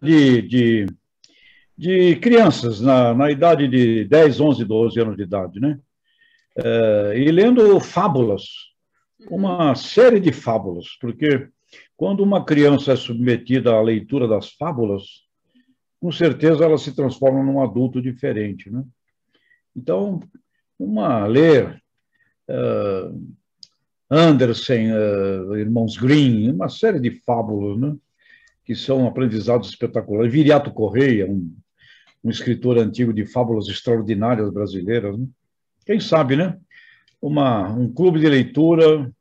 de, de, de crianças na idade de 10, 11, 12 anos de idade, né? E lendo fábulas, uma série de fábulas, porque quando uma criança é submetida à leitura das fábulas, com certeza ela se transforma num adulto diferente, né? Então, ler Andersen, Irmãos Grimm, uma série de fábulas, né? Que são aprendizados espetaculares. Viriato Correia, um escritor antigo de fábulas extraordinárias brasileiras, né? Quem sabe, né? Um clube de leitura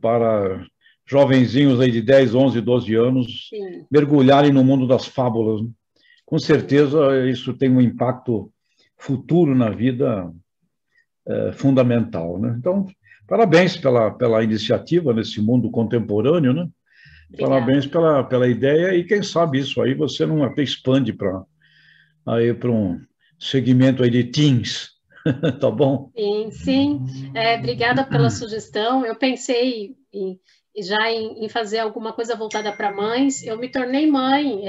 para jovenzinhos aí de 10, 11, 12 anos Sim. mergulharem no mundo das fábulas, né? Com certeza isso tem um impacto futuro na vida fundamental, né? Então, parabéns pela iniciativa nesse mundo contemporâneo, né? Obrigada. Parabéns pela ideia e quem sabe isso aí você não até expande para um segmento aí de teens, tá bom? Sim, sim. Obrigada pela sugestão. Eu pensei em fazer alguma coisa voltada para mães. Eu me tornei mãe.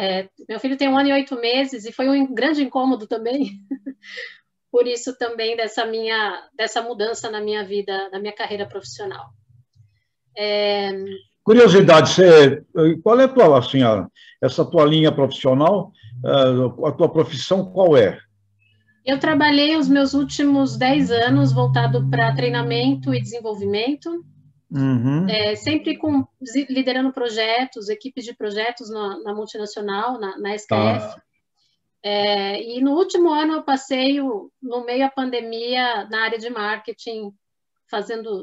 Meu filho tem 1 ano e 8 meses e foi um grande incômodo também. Por isso também dessa mudança na minha vida, na minha carreira profissional. Curiosidade, qual é a tua, assim, essa tua linha profissional, a tua profissão qual é? Eu trabalhei os meus últimos 10 anos voltado para treinamento e desenvolvimento, sempre liderando projetos, equipes de projetos na multinacional, na SKF. Tá. E no último ano eu passei no meio da pandemia na área de marketing,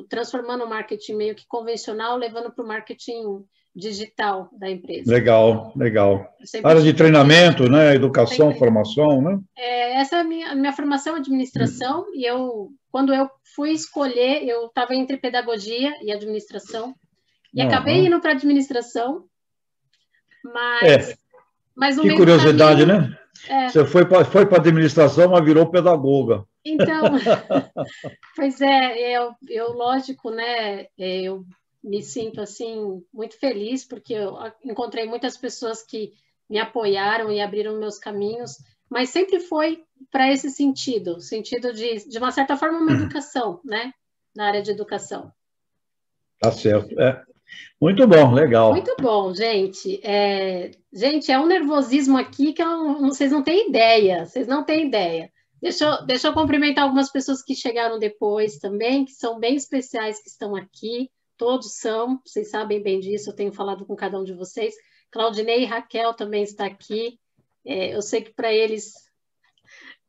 transformando o marketing meio que convencional, levando para o marketing digital da empresa. Legal, legal. Área de treinamento, né? Educação, formação, né? Essa é a minha formação em administração, e quando eu fui escolher, eu estava entre pedagogia e administração, e acabei indo para administração, mas no que meio do curiosidade, caminho, né? Você foi para administração, mas virou pedagoga. Então, pois eu lógico, né? Eu me sinto assim muito feliz porque eu encontrei muitas pessoas que me apoiaram e abriram meus caminhos, mas sempre foi para esse sentido de uma certa forma uma educação, né? Na área de educação. Tá certo. Muito bom, legal. Muito bom, gente. Gente, é um nervosismo aqui que vocês não têm ideia. Vocês não têm ideia. Deixa eu cumprimentar algumas pessoas que chegaram depois também, que são bem especiais, que estão aqui. Todos são, vocês sabem bem disso, eu tenho falado com cada um de vocês. Claudinei e Raquel também está aqui. Eu sei que para eles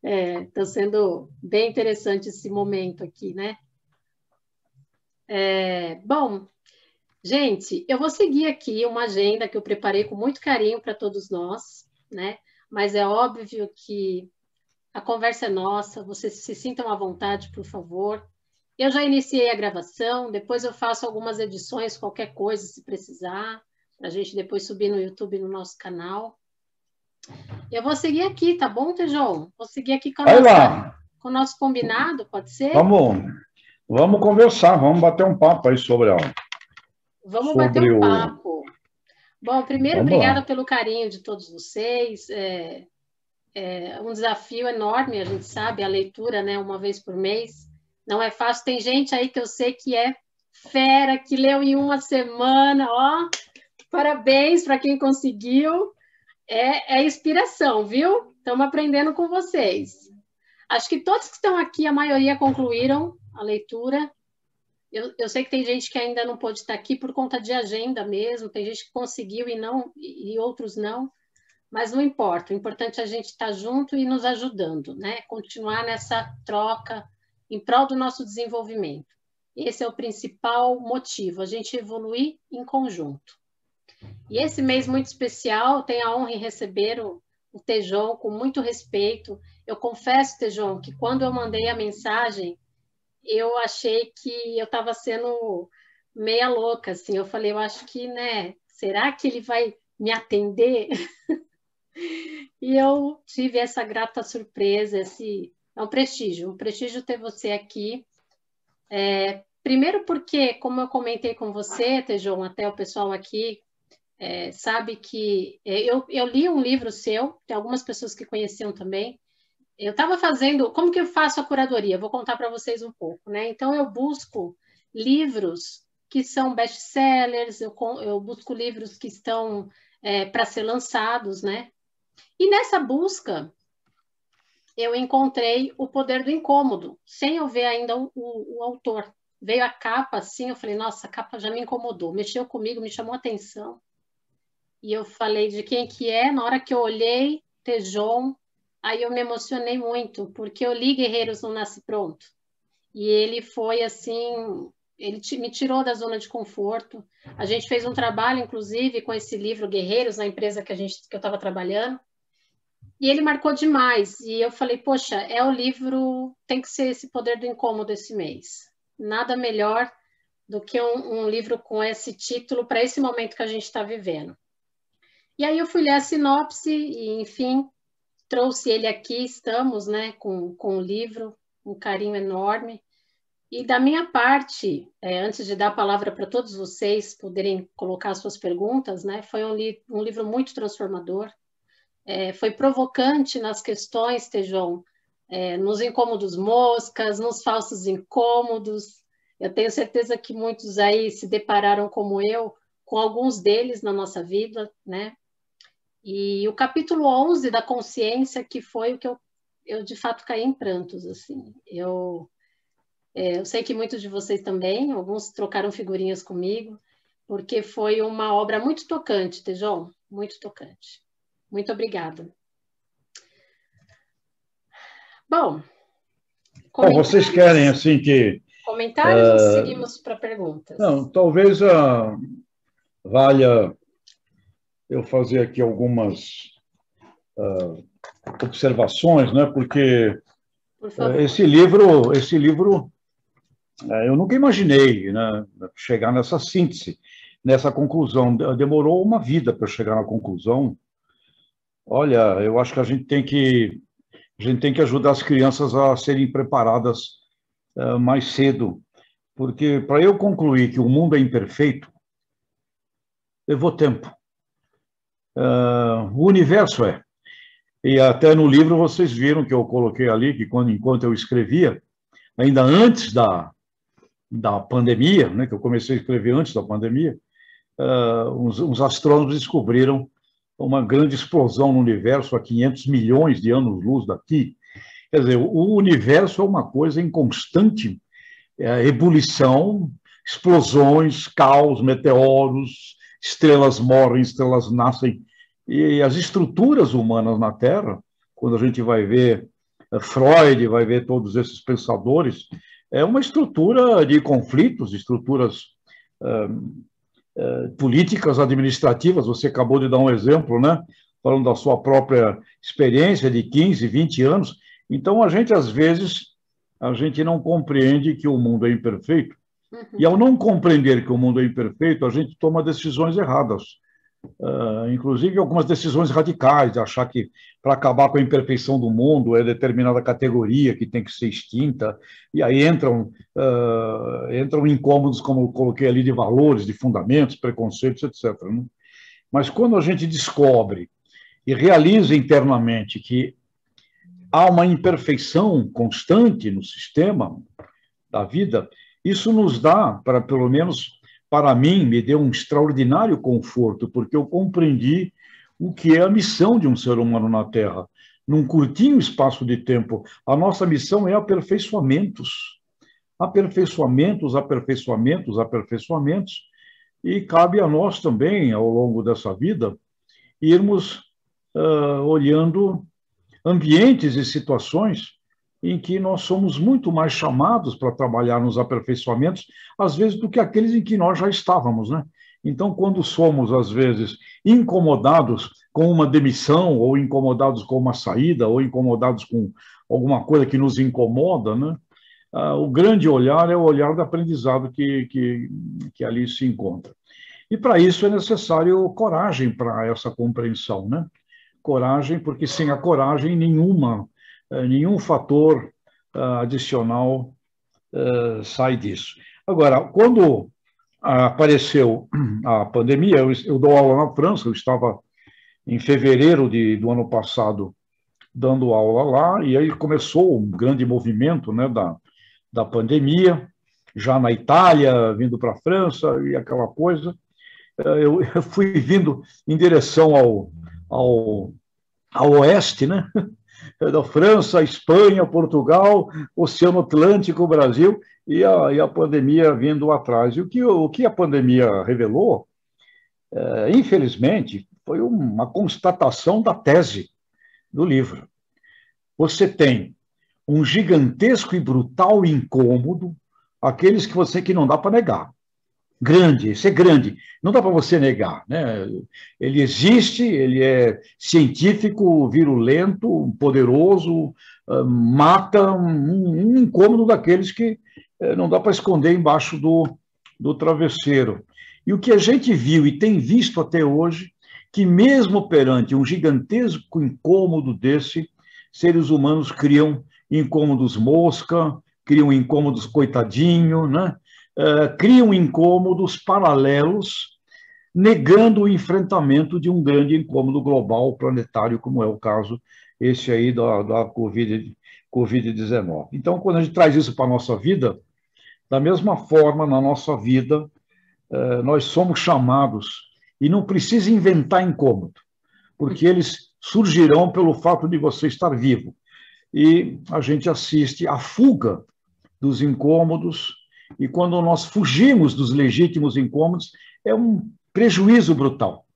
está sendo bem interessante esse momento aqui, né? Bom, gente, eu vou seguir aqui uma agenda que eu preparei com muito carinho para todos nós, né? Mas é óbvio que a conversa é nossa, vocês se sintam à vontade, por favor. Eu já iniciei a gravação, depois eu faço algumas edições, qualquer coisa, se precisar, para a gente depois subir no YouTube, no nosso canal. Eu vou seguir aqui, tá bom, Tejão? Vou seguir aqui com o nosso combinado, pode ser? Vamos conversar, vamos bater um papo aí sobre Vamos bater um papo. Bom, primeiro, obrigada pelo carinho de todos vocês. É um desafio enorme, a gente sabe, a leitura, né, uma vez por mês. Não é fácil. Tem gente aí que eu sei que é fera, que leu em uma semana. Ó, parabéns para quem conseguiu. É inspiração, viu? Estamos aprendendo com vocês. Acho que todos que estão aqui, a maioria concluíram a leitura. Eu sei que tem gente que ainda não pôde estar aqui por conta de agenda mesmo, tem gente que conseguiu e outros não, mas não importa, o importante é a gente estar junto e nos ajudando, né? Continuar nessa troca em prol do nosso desenvolvimento. Esse é o principal motivo, a gente evoluir em conjunto. E esse mês muito especial, tenho a honra em receber o Tejon com muito respeito. Eu confesso, Tejon, que quando eu mandei a mensagem, eu achei que eu estava sendo meia louca, assim. Eu falei, eu acho que, né, será que ele vai me atender? E eu tive essa grata surpresa, é um prestígio ter você aqui. Primeiro porque, como eu comentei com você, Tejon, até o pessoal aqui, sabe que eu li um livro seu, tem algumas pessoas que conheciam também. Eu estava fazendo... Como que eu faço a curadoria? Vou contar para vocês um pouco, né? Então, eu busco livros que são best-sellers, eu busco livros que estão para ser lançados, né? E nessa busca, eu encontrei O Poder do Incômodo, sem eu ver ainda o autor. Veio a capa assim, eu falei, nossa, a capa já me incomodou, mexeu comigo, me chamou a atenção. E eu falei de quem que é, na hora que eu olhei, Tejon, aí eu me emocionei muito, porque eu li Guerreiros Não Nasce Pronto. E ele foi assim, ele me tirou da zona de conforto. A gente fez um trabalho, inclusive, com esse livro Guerreiros, na empresa que eu estava trabalhando. E ele marcou demais. E eu falei, poxa, é o livro, tem que ser esse Poder do Incômodo esse mês. Nada melhor do que um livro com esse título para esse momento que a gente está vivendo. E aí eu fui ler a sinopse e, enfim, trouxe ele aqui, estamos, né, com o livro, um carinho enorme. E da minha parte, antes de dar a palavra para todos vocês poderem colocar suas perguntas, né, foi um livro muito transformador. Foi provocante nas questões, Tejon, nos incômodos moscas, nos falsos incômodos. Eu tenho certeza que muitos aí se depararam, como eu, com alguns deles na nossa vida, né? E o capítulo 11 da consciência, que foi o que eu de fato caí em prantos, assim. Eu sei que muitos de vocês também, alguns trocaram figurinhas comigo, porque foi uma obra muito tocante, Tejon, muito tocante. Muito obrigada. Bom, vocês querem assim que... Comentários ou seguimos para perguntas? Não, talvez valha eu fazer aqui algumas observações, né? Porque esse livro eu nunca imaginei, né, chegar nessa síntese, nessa conclusão. Demorou uma vida para chegar na conclusão. Olha, eu acho que a gente tem que ajudar as crianças a serem preparadas mais cedo, porque para eu concluir que o mundo é imperfeito, levou tempo. O universo é. E até no livro vocês viram que eu coloquei ali que enquanto eu escrevia, ainda antes da pandemia, né, que eu comecei a escrever antes da pandemia, uns astrônomos descobriram uma grande explosão no universo a 500 milhões de anos-luz daqui. Quer dizer, o universo é uma coisa em constante ebulição, explosões, caos, meteoros, estrelas morrem, estrelas nascem. E as estruturas humanas na Terra, quando a gente vai ver Freud, vai ver todos esses pensadores, é uma estrutura de conflitos, estruturas políticas, administrativas. Você acabou de dar um exemplo, né? Falando da sua própria experiência de 15, 20 anos. Então, às vezes, a gente não compreende que o mundo é imperfeito. E ao não compreender que o mundo é imperfeito, a gente toma decisões erradas. Inclusive algumas decisões radicais, de achar que para acabar com a imperfeição do mundo é determinada categoria que tem que ser extinta, e aí entram incômodos, como eu coloquei ali, de valores, de fundamentos, preconceitos, etc. Né? Mas quando a gente descobre e realiza internamente que há uma imperfeição constante no sistema da vida, isso nos dá, pelo menos para mim, me deu um extraordinário conforto, porque eu compreendi o que é a missão de um ser humano na Terra. Num curtinho espaço de tempo, a nossa missão é aperfeiçoamentos. Aperfeiçoamentos, aperfeiçoamentos, aperfeiçoamentos. E cabe a nós também, ao longo dessa vida, irmos olhando ambientes e situações em que nós somos muito mais chamados para trabalhar nos aperfeiçoamentos, às vezes, do que aqueles em que nós já estávamos, né? Então, quando somos, às vezes, incomodados com uma demissão, ou incomodados com uma saída, ou incomodados com alguma coisa que nos incomoda, né? O grande olhar é o olhar do aprendizado que ali se encontra. E, para isso, é necessário coragem para essa compreensão, né? Coragem, porque sem a coragem, nenhum fator adicional sai disso. Agora, quando apareceu a pandemia. Eu dou aula na França, eu estava em fevereiro do ano passado dando aula lá, e aí começou um grande movimento, né, da pandemia, já na Itália, vindo para a França e aquela coisa. Eu fui vindo em direção ao oeste, né, da França, Espanha, Portugal, Oceano Atlântico, Brasil, e a pandemia vindo atrás. E o que a pandemia revelou, infelizmente, foi uma constatação da tese do livro. Você tem um gigantesco e brutal incômodo, aqueles que não dá para negar. Grande, esse é grande, não dá para você negar, né? Ele existe, ele é científico, virulento, poderoso, mata um incômodo daqueles que não dá para esconder embaixo do travesseiro. E o que a gente viu e tem visto até hoje, que mesmo perante um gigantesco incômodo desse, seres humanos criam incômodos mosca, criam incômodos coitadinho, né? Criam incômodos paralelos, negando o enfrentamento de um grande incômodo global, planetário, como é o caso esse aí da Covid-19. Então, quando a gente traz isso para a nossa vida, da mesma forma, na nossa vida, nós somos chamados, e não precisa inventar incômodo, porque eles surgirão pelo fato de você estar vivo. E a gente assiste à fuga dos incômodos, e quando nós fugimos dos legítimos incômodos, é um prejuízo brutal,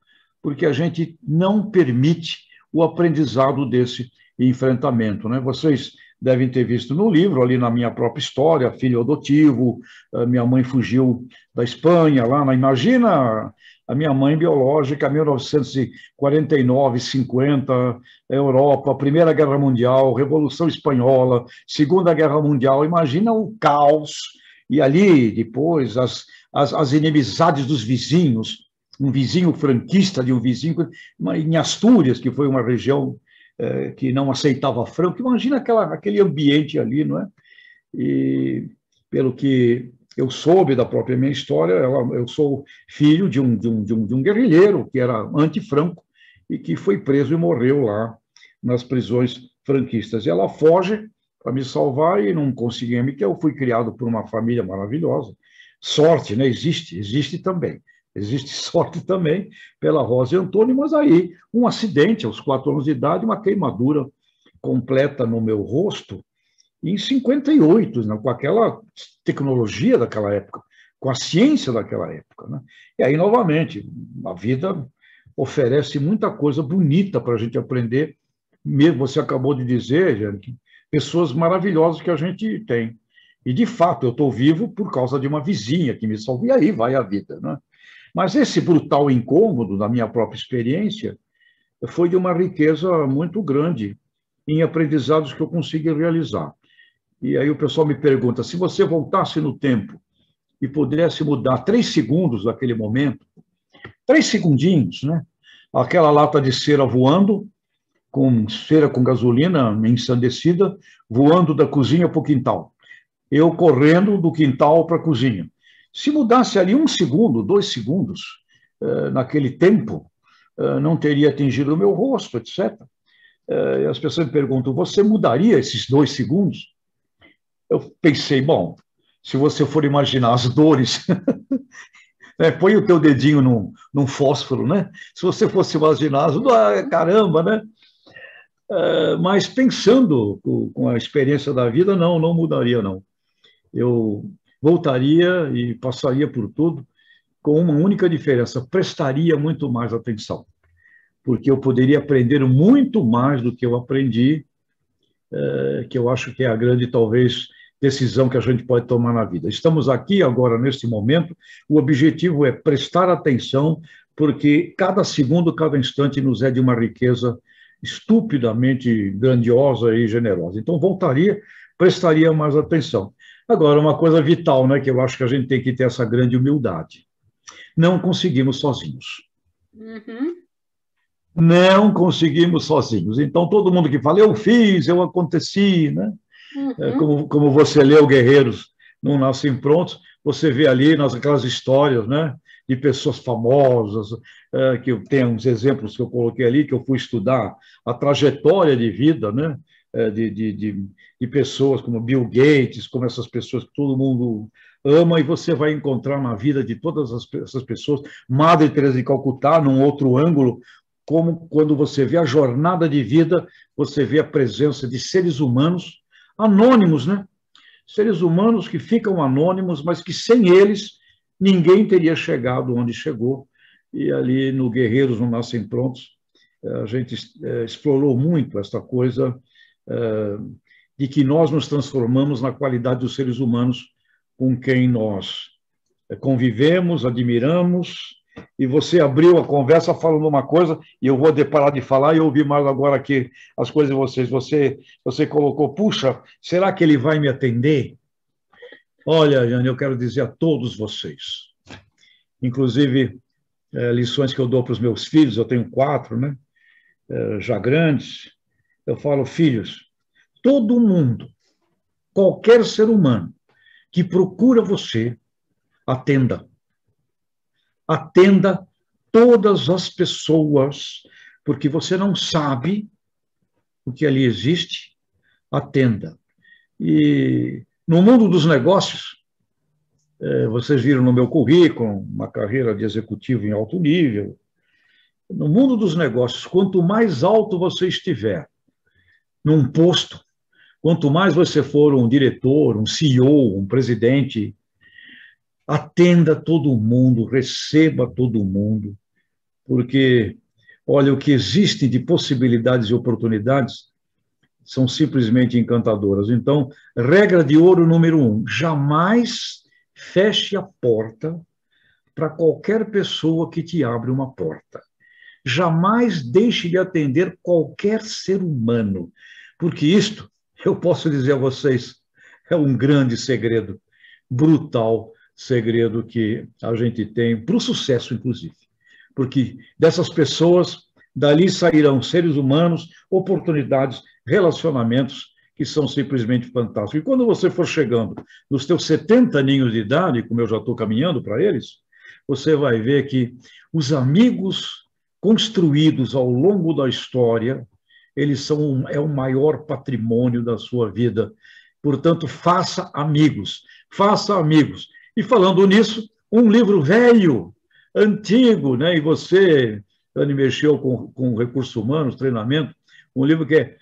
porque a gente não permite o aprendizado desse enfrentamento, né? Vocês devem ter visto no livro, ali na minha própria história, filho adotivo, minha mãe fugiu da Espanha, imagina a minha mãe biológica, 1949, 50, Europa, Primeira Guerra Mundial, Revolução Espanhola, Segunda Guerra Mundial, imagina o caos. E ali, depois, as inimizades dos vizinhos, um vizinho franquista de um vizinho, em Astúrias, que foi uma região que não aceitava franco, imagina aquele ambiente ali, não é? E, pelo que eu soube da própria minha história, eu sou filho de um guerrilheiro que era anti-franco e que foi preso e morreu lá nas prisões franquistas. E ela foge para me salvar e não conseguia me, que eu fui criado por uma família maravilhosa. Sorte, né? Existe também. Existe sorte também pela Rosa e Antônio, mas aí um acidente aos 4 anos de idade, uma queimadura completa no meu rosto, em 58, né? Com aquela tecnologia daquela época, com a ciência daquela época, né? E aí, novamente, a vida oferece muita coisa bonita para a gente aprender. Mesmo você acabou de dizer, Jane, pessoas maravilhosas que a gente tem. E, de fato, eu estou vivo por causa de uma vizinha que me salvou, e aí vai a vida, né? Mas esse brutal incômodo, da minha própria experiência, foi de uma riqueza muito grande em aprendizados que eu consegui realizar. E aí o pessoal me pergunta, se você voltasse no tempo e pudesse mudar 3 segundos daquele momento, 3 segundinhos, né? Aquela lata de cera voando, com cera com gasolina ensandecida, voando da cozinha para o quintal. Eu correndo do quintal para a cozinha. Se mudasse ali 1 segundo, 2 segundos, naquele tempo, não teria atingido o meu rosto, etc. E as pessoas me perguntam, você mudaria esses 2 segundos? Eu pensei, bom, se você for imaginar as dores, põe o teu dedinho num fósforo, né? Se você fosse imaginar, caramba, né? Mas pensando com a experiência da vida, não mudaria, não. Eu voltaria e passaria por tudo com uma única diferença, prestaria muito mais atenção, porque eu poderia aprender muito mais do que eu aprendi, que eu acho que é a grande, talvez, decisão que a gente pode tomar na vida. Estamos aqui agora, neste momento, o objetivo é prestar atenção, porque cada segundo, cada instante nos é de uma riqueza estupidamente grandiosa e generosa. Então, voltaria, prestaria mais atenção. Agora, uma coisa vital, né, que eu acho que a gente tem que ter essa grande humildade. Não conseguimos sozinhos. Uhum. Não conseguimos sozinhos. Então, todo mundo que fala, eu fiz, eu aconteci, né? Como você leu Guerreiros Não Nascem Prontos, você vê ali aquelas histórias, né, de pessoas famosas, que eu tenho uns exemplos que eu coloquei ali, que eu fui estudar a trajetória de vida, né, de pessoas como Bill Gates, como essas pessoas que todo mundo ama, e você vai encontrar na vida de todas essas pessoas, Madre Teresa de Calcutá, num outro ângulo, como quando você vê a jornada de vida, você vê a presença de seres humanos anônimos, né? Seres humanos que ficam anônimos, mas que sem eles ninguém teria chegado onde chegou. E ali no Guerreiros Não Nascem Prontos, a gente explorou muito essa coisa de que nós nos transformamos na qualidade dos seres humanos com quem nós convivemos, admiramos, e você abriu a conversa falando uma coisa, e eu vou parar de falar e ouvir mais agora aqui as coisas de vocês. Você colocou, puxa, será que ele vai me atender? Olha, Jane, eu quero dizer a todos vocês, inclusive lições que eu dou para os meus filhos, eu tenho 4, né? Já grandes, eu falo, filhos, todo mundo, qualquer ser humano que procura você, atenda. Atenda todas as pessoas, porque você não sabe o que ali existe, atenda. E no mundo dos negócios, vocês viram no meu currículo, uma carreira de executivo em alto nível. No mundo dos negócios, quanto mais alto você estiver num posto, quanto mais você for um diretor, um CEO, um presidente, atenda todo mundo, receba todo mundo, porque, olha, o que existe de possibilidades e oportunidades são simplesmente encantadoras. Então, regra de ouro número 1, jamais feche a porta para qualquer pessoa que te abre uma porta. Jamais deixe de atender qualquer ser humano, porque isto, eu posso dizer a vocês, é um grande segredo, brutal segredo que a gente tem para o sucesso, inclusive. Porque dessas pessoas, dali sairão seres humanos, oportunidades, relacionamentos que são simplesmente fantásticos. E quando você for chegando nos teus 70 aninhos de idade, como eu já estou caminhando para eles, você vai ver que os amigos construídos ao longo da história, eles são o maior patrimônio da sua vida. Portanto, faça amigos, faça amigos. E falando nisso, um livro velho, antigo, né? E você, Anne, mexeu com recursos humanos, treinamento, um livro que é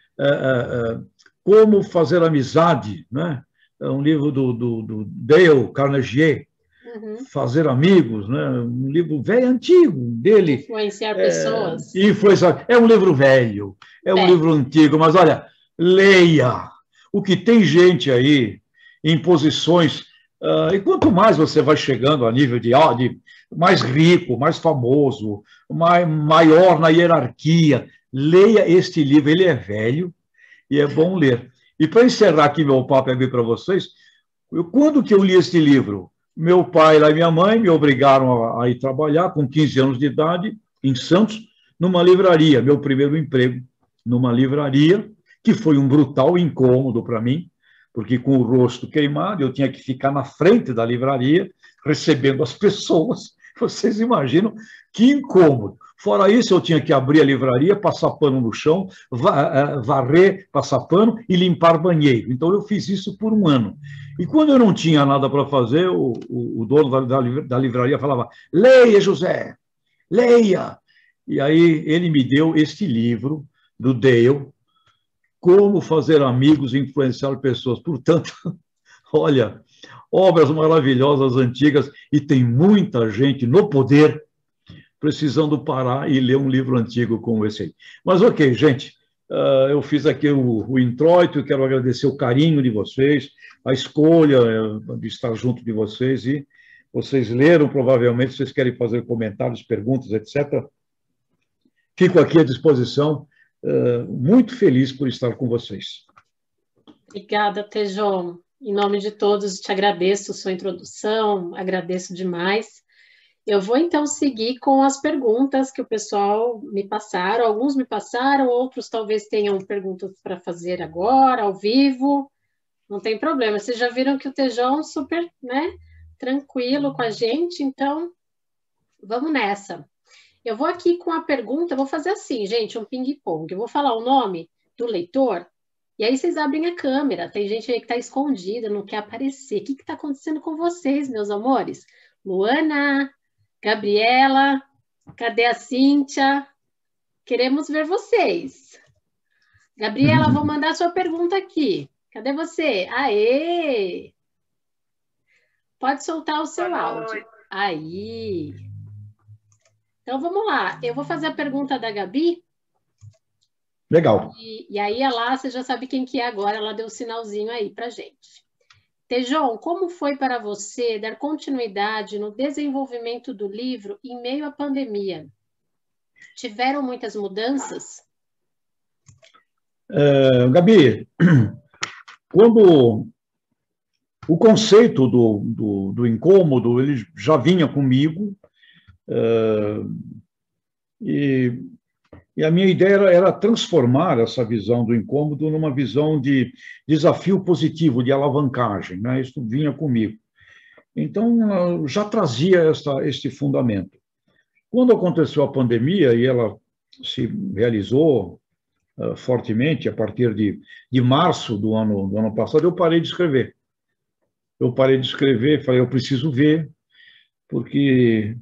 Como Fazer Amizade, né? É um livro do Dale Carnegie, Fazer Amigos, né? Um livro velho, antigo dele. Influenciar pessoas. É um livro velho, é um livro antigo, mas olha, leia. O que tem gente aí em posições, e quanto mais você vai chegando a nível de mais rico, mais famoso, maior na hierarquia, leia este livro, ele é velho e é bom ler. E para encerrar aqui meu papo aqui para vocês, quando que eu li este livro? Meu pai e minha mãe me obrigaram a ir trabalhar com 15 anos de idade, em Santos, numa livraria, meu primeiro emprego, numa livraria, que foi um brutal incômodo para mim, porque com o rosto queimado, eu tinha que ficar na frente da livraria, recebendo as pessoas. Vocês imaginam que incômodo. Fora isso, eu tinha que abrir a livraria, passar pano no chão, varrer, passar pano e limpar banheiro. Então, eu fiz isso por um ano. E quando eu não tinha nada para fazer, o dono da livraria falava, leia, José, leia. E aí ele me deu este livro do Dale, Como Fazer Amigos e Influenciar Pessoas. Portanto, olha, obras maravilhosas, antigas, e tem muita gente no poder precisando parar e ler um livro antigo como esse aí. Mas ok, gente, eu fiz aqui o introito, quero agradecer o carinho de vocês, a escolha de estar junto de vocês, e vocês leram, provavelmente, vocês querem fazer comentários, perguntas, etc. Fico aqui à disposição, muito feliz por estar com vocês. Obrigada, Tejon. Em nome de todos, te agradeço sua introdução, agradeço demais. Eu vou, então, seguir com as perguntas que o pessoal me passaram. Alguns me passaram, outros talvez tenham perguntas para fazer agora, ao vivo. Não tem problema. Vocês já viram que o Tejon super, né, tranquilo com a gente, então vamos nessa. Eu vou aqui com a pergunta, vou fazer assim, gente, um ping-pong. Eu vou falar o nome do leitor, e aí vocês abrem a câmera. Tem gente aí que está escondida, não quer aparecer. O que está acontecendo com vocês, meus amores? Luana, Gabriela, cadê a Cíntia? Queremos ver vocês. Gabriela, vou mandar sua pergunta aqui. Cadê você? Aê! Pode soltar o seu áudio. Aí. Então, vamos lá. Eu vou fazer a pergunta da Gabi. Legal. E aí, ela, você já sabe quem que é agora. Ela deu um sinalzinho aí para gente. Tejon, como foi para você dar continuidade no desenvolvimento do livro em meio à pandemia? Tiveram muitas mudanças? Gabi, quando o conceito do incômodo, ele já vinha comigo, e a minha ideia era transformar essa visão do incômodo numa visão de desafio positivo, de alavancagem, né? Isso vinha comigo. Então, eu já trazia este fundamento. Quando aconteceu a pandemia, e ela se realizou fortemente, a partir de março do ano passado, eu parei de escrever. Falei, eu preciso ver, porque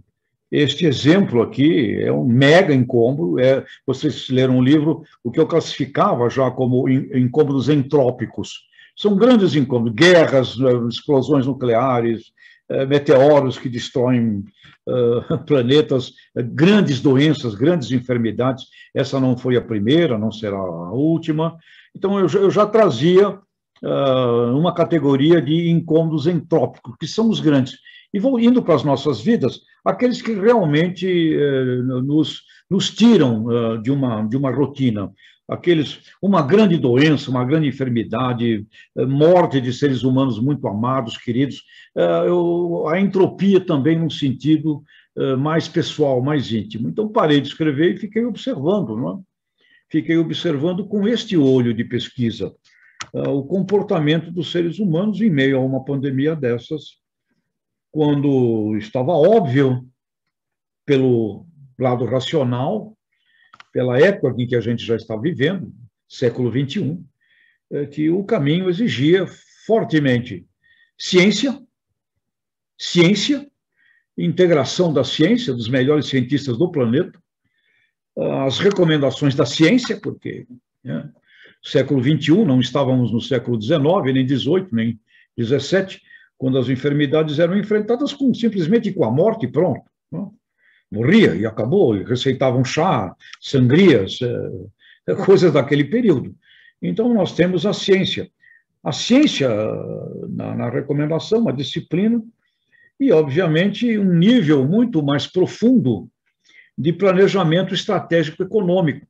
este exemplo aqui é um mega incômodo. Vocês leram um livro, o que eu classificava já como incômodos entrópicos. São grandes incômodos, guerras, explosões nucleares, meteoros que destroem planetas, grandes doenças, grandes enfermidades. Essa não foi a primeira, não será a última. Então, eu já trazia uma categoria de incômodos entrópicos, que são os grandes. E vão indo para as nossas vidas, aqueles que realmente nos tiram de uma rotina. Uma grande doença, uma grande enfermidade, morte de seres humanos muito amados, queridos, a entropia também num sentido mais pessoal, mais íntimo. Então, parei de escrever e fiquei observando, não é? Fiquei observando com este olho de pesquisa o comportamento dos seres humanos em meio a uma pandemia dessas, quando estava óbvio, pelo lado racional, pela época em que a gente já está vivendo, século XXI, que o caminho exigia fortemente ciência, integração da ciência, dos melhores cientistas do planeta, as recomendações da ciência, porque século XXI, não estávamos no século XIX, nem XVIII, nem XVII, quando as enfermidades eram enfrentadas simplesmente com a morte e pronto. Não? Morria e acabou, e receitavam chá, sangrias, coisas daquele período. Então, nós temos a ciência. A ciência, na recomendação, a disciplina, e, obviamente, um nível muito mais profundo de planejamento estratégico econômico,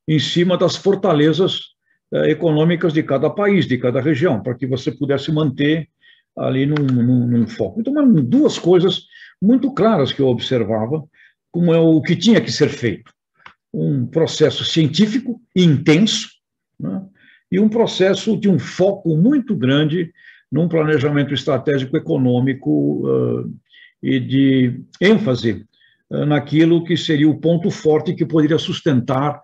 em cima das fortalezas econômicas de cada país, de cada região, para que você pudesse manter ali num foco. Então, duas coisas muito claras que eu observava, como é o que tinha que ser feito. Um processo científico intenso, né, e um processo de um foco muito grande num planejamento estratégico econômico e de ênfase naquilo que seria o ponto forte que poderia sustentar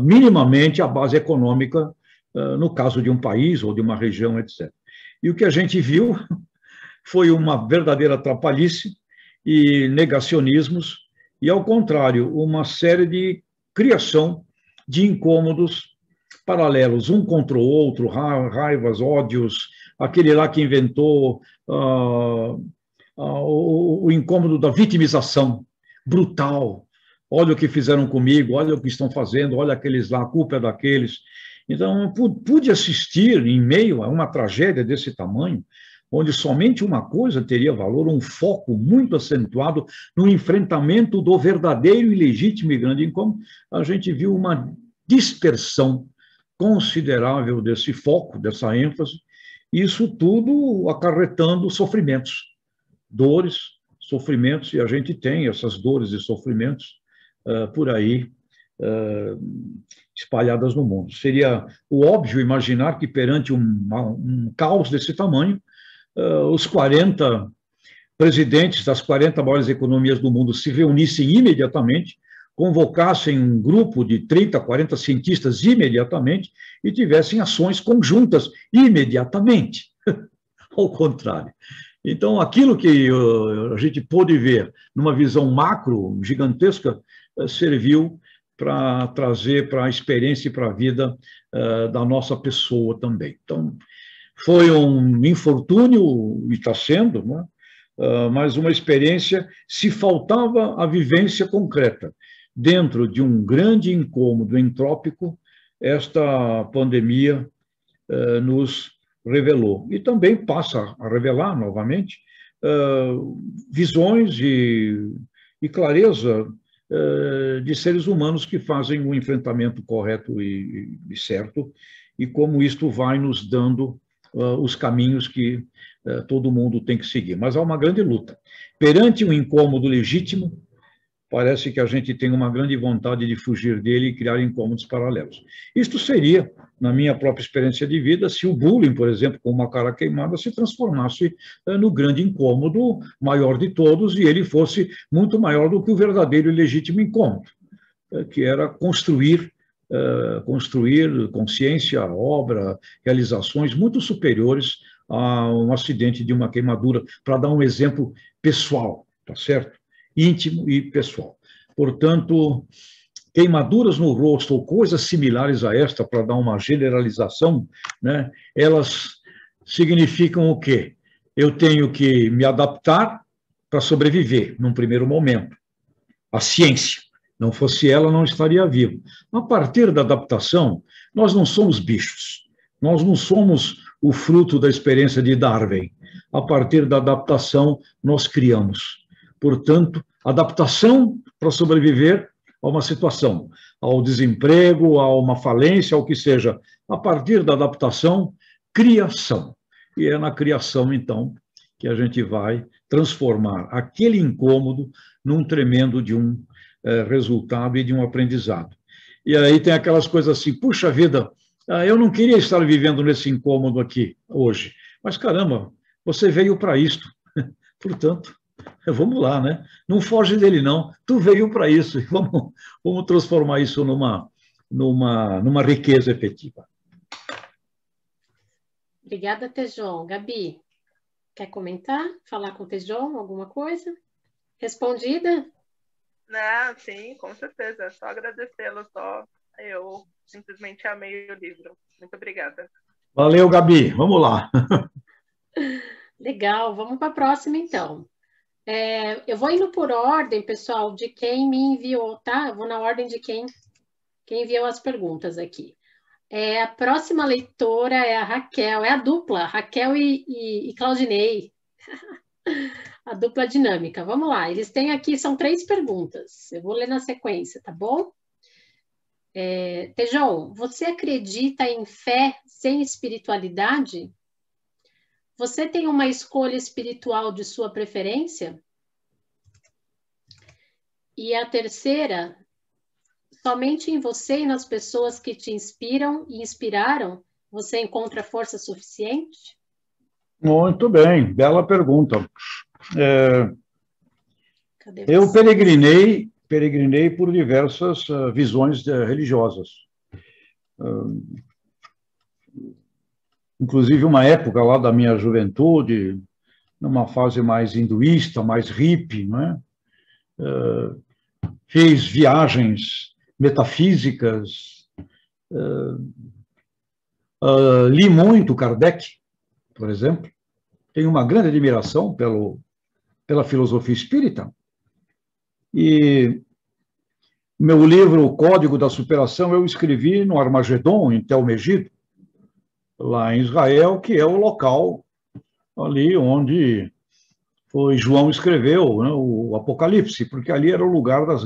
minimamente a base econômica, no caso de um país ou de uma região, etc. E o que a gente viu foi uma verdadeira trapalhice e negacionismos, e, ao contrário, uma série de criação de incômodos paralelos, um contra o outro, raivas, ódios, aquele lá que inventou o incômodo da vitimização brutal. Olha o que fizeram comigo, olha o que estão fazendo, olha aqueles lá, a culpa é daqueles. Então, pude assistir, em meio a uma tragédia desse tamanho, onde somente uma coisa teria valor, um foco muito acentuado no enfrentamento do verdadeiro e legítimo e grande incômodo, a gente viu uma dispersão considerável desse foco, dessa ênfase, isso tudo acarretando sofrimentos, dores, sofrimentos, e a gente tem essas dores e sofrimentos por aí, espalhadas no mundo. Seria o óbvio imaginar que, perante um caos desse tamanho, os 40 presidentes das 40 maiores economias do mundo se reunissem imediatamente, convocassem um grupo de 30, 40 cientistas imediatamente e tivessem ações conjuntas imediatamente. Ao contrário. Então, aquilo que a gente pôde ver numa visão macro, gigantesca, serviu para trazer para a experiência e para a vida da nossa pessoa também. Então, foi um infortúnio, e está sendo, né? Mas uma experiência, se faltava a vivência concreta. Dentro de um grande incômodo entrópico, esta pandemia nos revelou. E também passa a revelar, novamente, visões e clareza de seres humanos que fazem o enfrentamento correto e certo, e como isto vai nos dando os caminhos que todo mundo tem que seguir. Mas há uma grande luta. Perante um incômodo legítimo, parece que a gente tem uma grande vontade de fugir dele e criar incômodos paralelos. Isto seria, na minha própria experiência de vida, se o bullying, por exemplo, com uma cara queimada, se transformasse no grande incômodo maior de todos e ele fosse muito maior do que o verdadeiro e legítimo incômodo, que era construir consciência, obra, realizações muito superiores a um acidente de uma queimadura, para dar um exemplo pessoal, tá certo? Íntimo e pessoal. Portanto, queimaduras no rosto ou coisas similares a esta, para dar uma generalização, né, elas significam o quê? Eu tenho que me adaptar para sobreviver, num primeiro momento. A ciência. Não fosse ela, não estaria vivo. A partir da adaptação, nós não somos bichos. Nós não somos o fruto da experiência de Darwin. A partir da adaptação, nós criamos. Portanto, adaptação para sobreviver a uma situação, ao desemprego, a uma falência, ao que seja. A partir da adaptação, criação. E é na criação, então, que a gente vai transformar aquele incômodo num tremendo de um resultado e de um aprendizado. E aí tem aquelas coisas assim, puxa vida, eu não queria estar vivendo nesse incômodo aqui hoje, mas caramba, você veio para isto. Portanto, vamos lá, né? Não foge dele, não. Tu veio para isso. Vamos transformar isso numa riqueza efetiva. Obrigada, Tejon. Gabi, quer comentar? Falar com o Tejon alguma coisa? Respondida? Não, sim, com certeza. Só agradecê-lo, eu simplesmente amei o livro. Muito obrigada. Valeu, Gabi. Vamos lá. Legal. Vamos para a próxima, então. Eu vou indo por ordem, pessoal, de quem me enviou, tá? Eu vou na ordem de quem enviou as perguntas aqui. A próxima leitora é a Raquel, é a dupla, Raquel e Claudinei. A dupla dinâmica. Vamos lá, eles têm aqui, são 3 perguntas. Eu vou ler na sequência, tá bom? Tejon, você acredita em fé sem espiritualidade? Você tem uma escolha espiritual de sua preferência? E a terceira, somente em você e nas pessoas que te inspiram e inspiraram, você encontra força suficiente? Muito bem, bela pergunta. Eu peregrinei por diversas visões religiosas. Inclusive, uma época lá da minha juventude, numa fase mais hinduísta, mais hippie, não é? Fiz viagens metafísicas, li muito Kardec, por exemplo. Tenho uma grande admiração pela filosofia espírita. E meu livro, O Código da Superação, eu escrevi no Armagedon, em Tel Megido, lá em Israel, que é o local ali onde foi João escreveu, né, o Apocalipse, porque ali era o lugar dos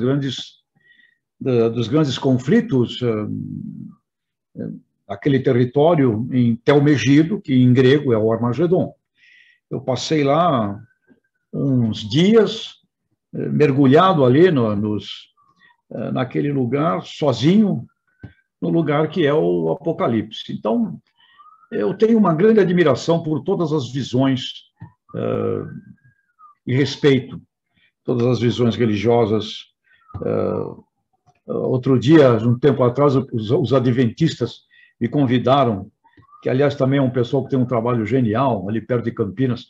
grandes conflitos, aquele território em Tel Megido, que em grego é o Armagedon. Eu passei lá uns dias, mergulhado ali naquele lugar, sozinho, no lugar que é o Apocalipse. Então, eu tenho uma grande admiração por todas as visões e respeito todas as visões religiosas. Outro dia, um tempo atrás, os adventistas me convidaram, que aliás também é um pessoal que tem um trabalho genial, ali perto de Campinas,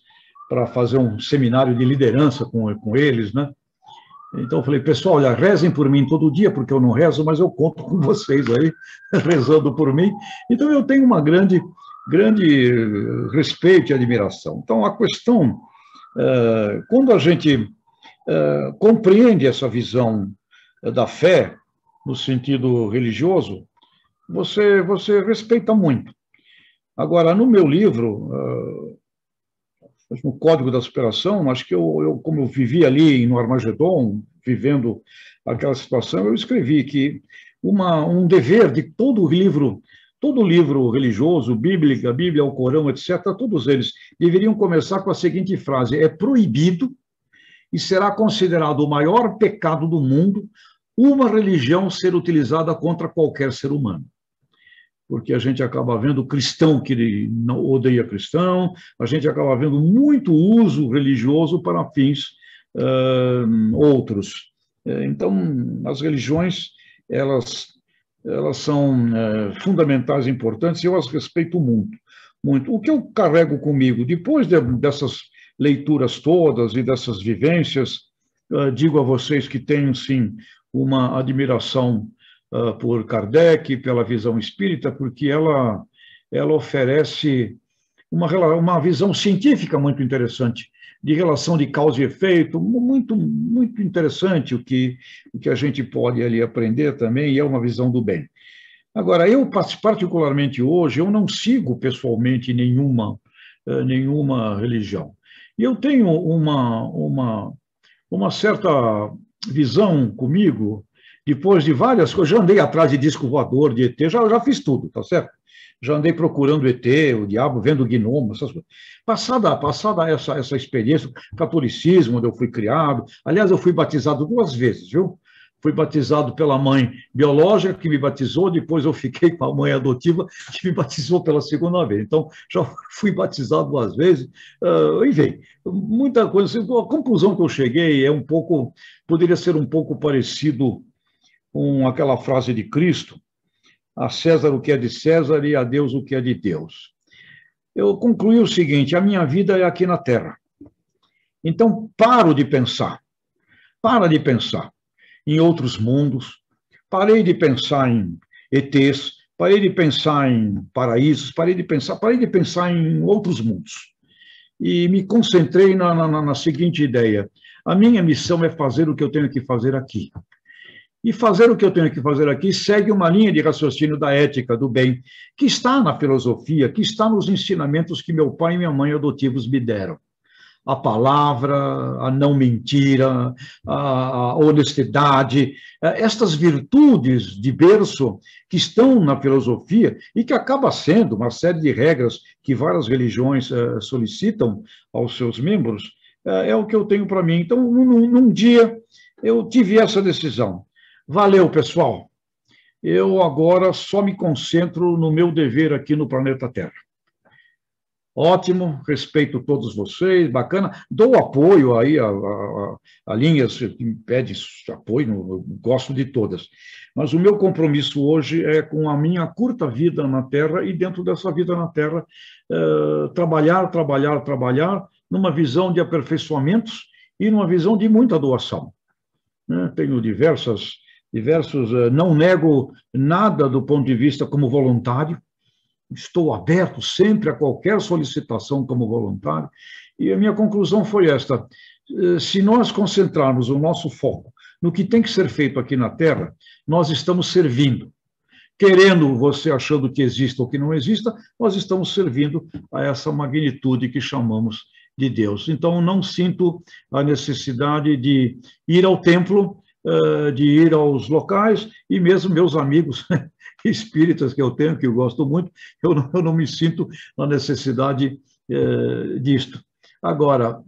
para fazer um seminário de liderança com eles, né? Então eu falei, pessoal, olha, rezem por mim todo dia, porque eu não rezo, mas eu conto com vocês aí, rezando por mim. Então eu tenho uma grande respeito e admiração. Então a questão, quando a gente compreende essa visão da fé, no sentido religioso, você respeita muito. Agora, no meu livro, no Código da Superação, acho que como eu vivi ali no Armagedon, vivendo aquela situação, eu escrevi que um dever de todo livro religioso, a Bíblia, o Corão, etc., todos eles deveriam começar com a seguinte frase: é proibido e será considerado o maior pecado do mundo uma religião ser utilizada contra qualquer ser humano. Porque a gente acaba vendo cristão que não odeia cristão, a gente acaba vendo muito uso religioso para fins outros. Então, as religiões, elas são fundamentais, importantes, e eu as respeito muito, muito. O que eu carrego comigo, depois dessas leituras todas e dessas vivências, digo a vocês que tenho, sim, uma admiração por Kardec, pela visão espírita, porque ela oferece uma visão científica muito interessante, de relação de causa e efeito, muito interessante o que a gente pode ali aprender também, e é uma visão do bem. Agora, eu, particularmente hoje, eu não sigo pessoalmente nenhuma religião. E eu tenho uma certa visão comigo, depois de várias coisas, já andei atrás de disco voador, de ET, já fiz tudo, tá certo? Já andei procurando ET, o diabo, vendo gnomo, essas coisas. Passada essa experiência, catolicismo, onde eu fui criado, aliás, eu fui batizado 2 vezes, viu? Fui batizado pela mãe biológica, que me batizou, depois eu fiquei com a mãe adotiva, que me batizou pela 2ª vez. Então, já fui batizado 2 vezes. Enfim, muita coisa. A conclusão que eu cheguei poderia ser um pouco parecido com aquela frase de Cristo: a César o que é de César e a Deus o que é de Deus. Eu concluí o seguinte: a minha vida é aqui na Terra. Então, para de pensar em outros mundos, parei de pensar em ETs, parei de pensar em paraísos, parei de pensar em outros mundos. E me concentrei na seguinte ideia: a minha missão é fazer o que eu tenho que fazer aqui. E fazer o que eu tenho que fazer aqui segue uma linha de raciocínio da ética, do bem, que está na filosofia, que está nos ensinamentos que meu pai e minha mãe adotivos me deram. A palavra, a não mentira, a honestidade, estas virtudes de berço que estão na filosofia e que acaba sendo uma série de regras que várias religiões solicitam aos seus membros, é o que eu tenho para mim. Então, num dia, eu tive essa decisão. Valeu, pessoal. Eu agora só me concentro no meu dever aqui no planeta Terra. Ótimo, respeito todos vocês, bacana. Dou apoio aí a linhas que me pedem apoio, eu gosto de todas. Mas o meu compromisso hoje é com a minha curta vida na Terra, e dentro dessa vida na Terra, trabalhar numa visão de aperfeiçoamentos e numa visão de muita doação. Tenho diversos, não nego nada do ponto de vista como voluntário, estou aberto sempre a qualquer solicitação como voluntário, e a minha conclusão foi esta: se nós concentrarmos o nosso foco no que tem que ser feito aqui na Terra, nós estamos servindo. Querendo você achando que exista ou que não exista, nós estamos servindo a essa magnitude que chamamos de Deus. Então, não sinto a necessidade de ir ao templo, de ir aos locais, e mesmo meus amigos espíritas que eu tenho, que eu gosto muito, eu não me sinto na necessidade disto. Agora,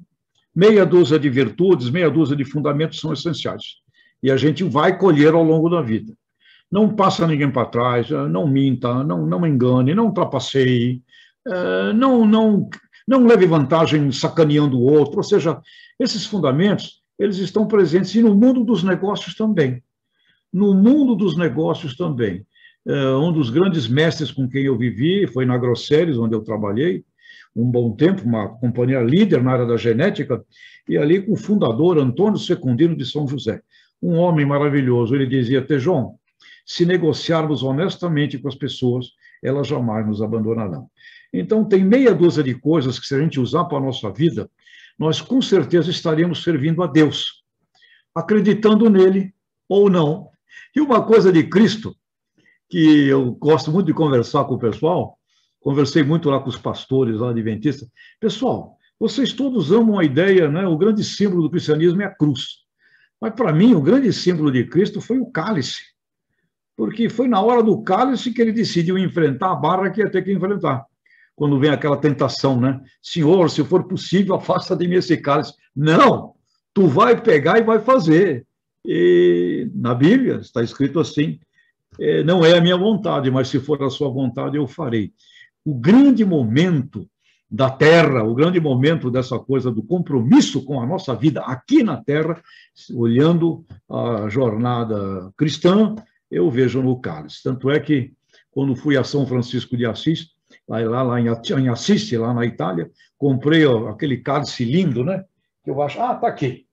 meia dúzia de virtudes, meia dúzia de fundamentos são essenciais, e a gente vai colher ao longo da vida. Não passa ninguém para trás, não minta, não engane, não trapaceie, não leve vantagem sacaneando o outro. Ou seja, esses fundamentos, eles estão presentes e no mundo dos negócios também. No mundo dos negócios também. Um dos grandes mestres com quem eu vivi foi na Grosseries, onde eu trabalhei um bom tempo, uma companhia líder na área da genética, e ali com o fundador Antônio Secundino de São José. Um homem maravilhoso. Ele dizia: Tejon, se negociarmos honestamente com as pessoas, elas jamais nos abandonarão. Então, tem meia dúzia de coisas que, se a gente usar para a nossa vida, nós com certeza estaremos servindo a Deus, acreditando nele ou não. E uma coisa de Cristo, que eu gosto muito de conversar com o pessoal, conversei muito lá com os pastores lá adventistas. Pessoal, vocês todos amam a ideia, né? O grande símbolo do cristianismo é a cruz. Mas, para mim, o grande símbolo de Cristo foi o cálice. Porque foi na hora do cálice que ele decidiu enfrentar a barra que ia ter que enfrentar. Quando vem aquela tentação, né? Senhor, se for possível, afasta de mim esse cálice. Não! Tu vai pegar e vai fazer. E na Bíblia está escrito assim: não é a minha vontade, mas se for a sua vontade, eu farei. O grande momento da Terra, o grande momento dessa coisa do compromisso com a nossa vida aqui na Terra, olhando a jornada cristã, eu vejo no cálice. Tanto é que, quando fui a São Francisco de Assis, lá em Assis, lá na Itália, comprei aquele cálice lindo, né? Que eu acho, tá aqui.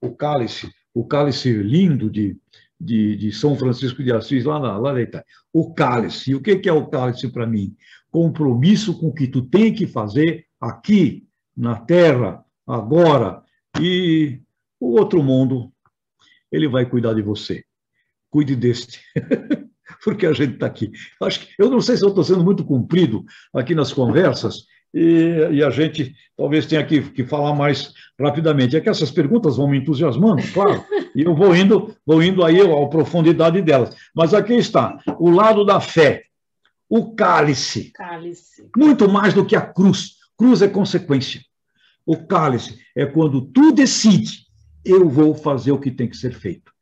O cálice lindo de São Francisco de Assis, lá na Itália. O cálice. E o que é o cálice para mim? Compromisso com o que tu tem que fazer aqui, na Terra, agora. E o outro mundo, ele vai cuidar de você. Cuide deste. Porque a gente está aqui. Eu não sei se eu estou sendo muito comprido aqui nas conversas, e a gente talvez tenha que falar mais rapidamente. É que essas perguntas vão me entusiasmando, claro, e eu vou indo aí à profundidade delas. Mas aqui está, o lado da fé, o cálice. Muito mais do que a cruz. Cruz é consequência. O cálice é quando tu decide, eu vou fazer o que tem que ser feito.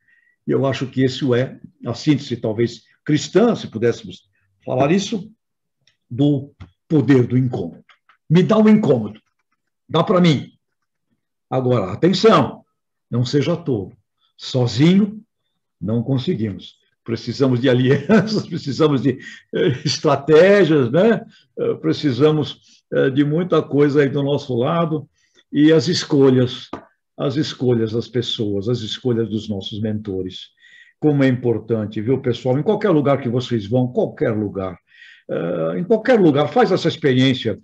E eu acho que isso é a síntese, talvez, cristã, se pudéssemos falar isso, do poder do incômodo. Me dá um incômodo. Dá para mim. Agora, atenção, não seja tolo. Sozinho, não conseguimos. Precisamos de alianças, precisamos de estratégias, né? Precisamos de muita coisa aí do nosso lado, e as escolhas das pessoas, as escolhas dos nossos mentores. Como é importante, viu, pessoal? Em qualquer lugar que vocês vão, em qualquer lugar, faz essa experiência,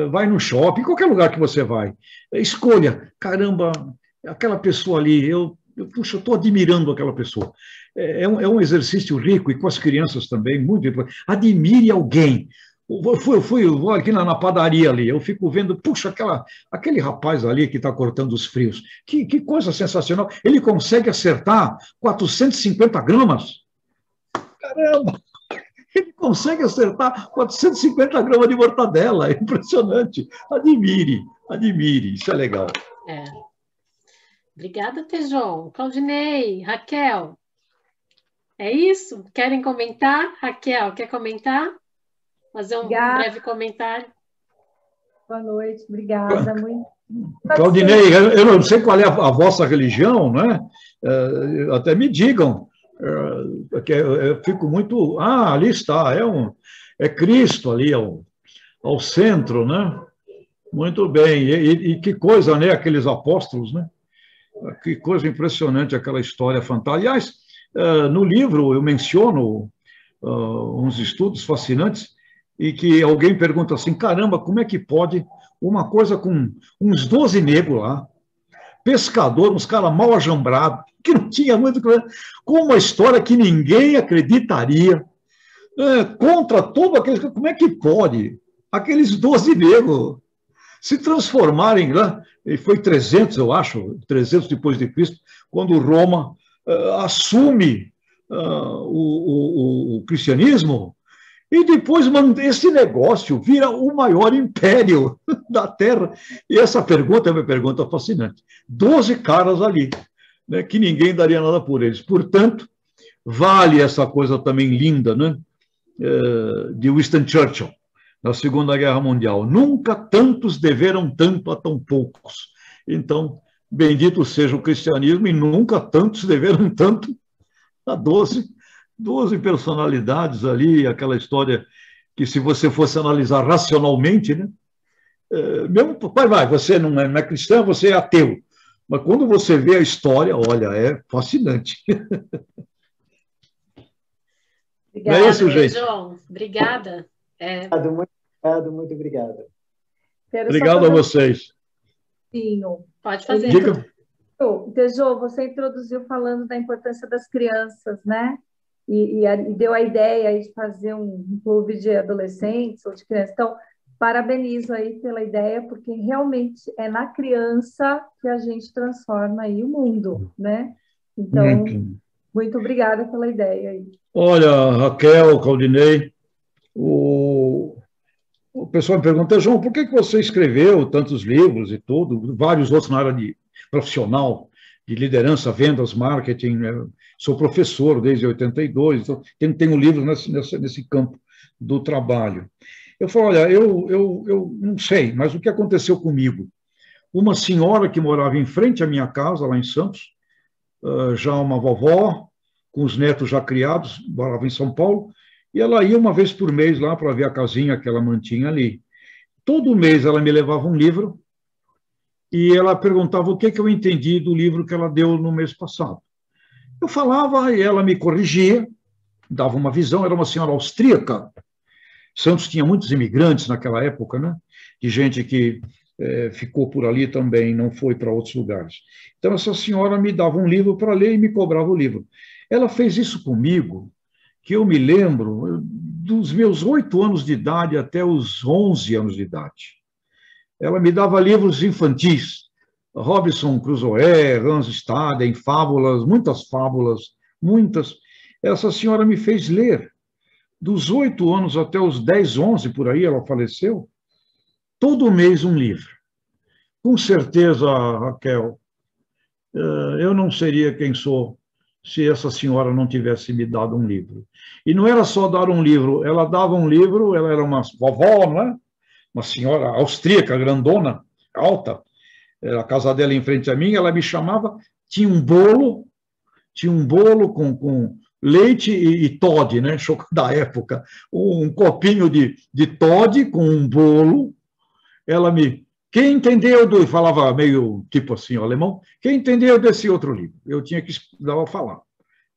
vai no shopping, em qualquer lugar que você vai, escolha, caramba, aquela pessoa ali, puxa, eu estou admirando aquela pessoa. É um exercício rico, e com as crianças também, muito importante. Admire alguém. Eu fui aqui na padaria ali, eu fico vendo, puxa, aquele rapaz ali que está cortando os frios, que coisa sensacional, ele consegue acertar 450 gramas. Caramba! Ele consegue acertar 450 gramas de mortadela, é impressionante. Admire, isso é legal. Obrigada, Tejon. Claudinei, Raquel, é isso? Querem comentar? Raquel, quer comentar? Fazer um breve comentário. Boa noite, obrigada. Muito. Claudinei, eu não sei qual é a vossa religião, né? Até me digam. Eu fico muito... ali está, é Cristo ali ao centro, né? Muito bem. E que coisa, né? Aqueles apóstolos, né? Que coisa impressionante aquela história fantástica. Aliás, no livro eu menciono uns estudos fascinantes, e que alguém pergunta assim, caramba, como é que pode uma coisa com uns 12 negros lá, pescador, uns caras mal ajambrados, que não tinha muito... com uma história que ninguém acreditaria, contra todo aqueles... Como é que pode aqueles 12 negros se transformarem lá? E foi 300, eu acho, 300 depois de Cristo, quando Roma assume o cristianismo, e depois esse negócio vira o maior império da Terra. E essa pergunta é uma pergunta fascinante. 12 caras ali, né, que ninguém daria nada por eles. Portanto, vale essa coisa também linda, né, de Winston Churchill. na Segunda Guerra Mundial. Nunca tantos deveram tanto a tão poucos. Então, bendito seja o cristianismo, e nunca tantos deveram tanto a 12 personalidades ali, aquela história que, se você fosse analisar racionalmente, né? Mesmo, você não é cristão, você é ateu. Mas quando você vê a história, olha, é fascinante. Obrigada, não é isso, gente? João. Obrigada. Muito obrigado. Obrigado a vocês. Pode fazer. Diga. Tejô, você introduziu falando da importância das crianças, né? E deu a ideia de fazer um clube de adolescentes ou de crianças. Então, parabenizo aí pela ideia, porque realmente é na criança que a gente transforma aí o mundo, né? Então, muito obrigada pela ideia aí. Olha, Raquel, Claudinei, o pessoal me pergunta, João, por que você escreveu tantos livros e tudo, vários outros na área de profissional, de liderança, vendas, marketing, né? Sou professor desde 82, então tenho um livro nesse campo do trabalho. Eu falo, olha, eu não sei, mas o que aconteceu comigo? Uma senhora que morava em frente à minha casa, lá em Santos, já uma vovó, com os netos já criados, morava em São Paulo, e ela ia uma vez por mês lá para ver a casinha que ela mantinha ali. Todo mês ela me levava um livro e ela perguntava o que eu entendi do livro que ela deu no mês passado. Eu falava e ela me corrigia, dava uma visão, era uma senhora austríaca. Santos tinha muitos imigrantes naquela época, né? De gente que ficou por ali também, não foi para outros lugares. Então, essa senhora me dava um livro para ler e me cobrava o livro. Ela fez isso comigo, que eu me lembro dos meus 8 anos de idade até os 11 anos de idade. Ela me dava livros infantis, Robinson Crusoe, Hans Staden, fábulas, muitas. Essa senhora me fez ler. Dos 8 anos até os 10, 11, por aí, ela faleceu, todo mês um livro. Com certeza, Raquel, eu não seria quem sou se essa senhora não tivesse me dado um livro. E não era só dar um livro, ela dava um livro, ela era uma vovó, não é? Uma senhora austríaca, grandona, alta, a casa dela em frente a mim, ela me chamava, tinha um bolo com leite e Toddy, né? Da época, um copinho de Toddy com um bolo. Quem entendeu falava meio tipo assim, o alemão, quem entendeu desse outro livro? Eu tinha que falar.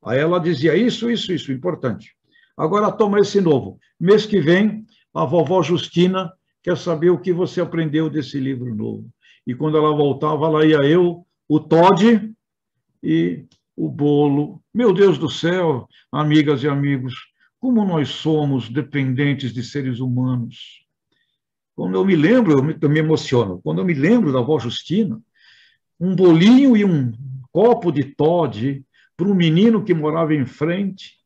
Aí ela dizia isso, importante. Agora toma esse novo. Mês que vem, a vovó Justina quer saber o que você aprendeu desse livro novo. E quando ela voltava, lá ia eu, o Toddy e o bolo. Meu Deus do céu, amigas e amigos, como nós somos dependentes de seres humanos. Quando eu me lembro, eu me emociono, quando eu me lembro da avó Justina, um bolinho e um copo de Toddy para um menino que morava em frente,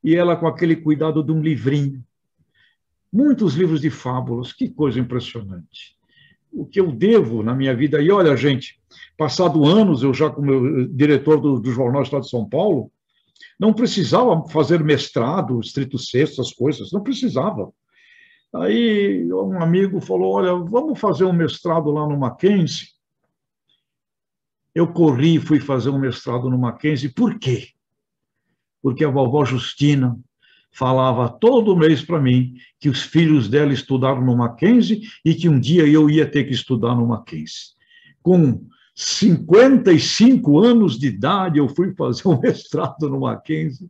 e ela com aquele cuidado de um livrinho. Muitos livros de fábulas, que coisa impressionante. O que eu devo na minha vida, e olha, gente, passado anos, eu já como diretor do Jornal Estado de São Paulo, não precisava fazer mestrado, estrito sensu, essas coisas, não precisava. Aí um amigo falou, olha, vamos fazer um mestrado lá no Mackenzie. Eu corri e fui fazer um mestrado no Mackenzie. Por quê? Porque a vovó Justina falava todo mês para mim que os filhos dela estudaram no Mackenzie e que um dia eu ia ter que estudar no Mackenzie. Com 55 anos de idade, eu fui fazer um mestrado no Mackenzie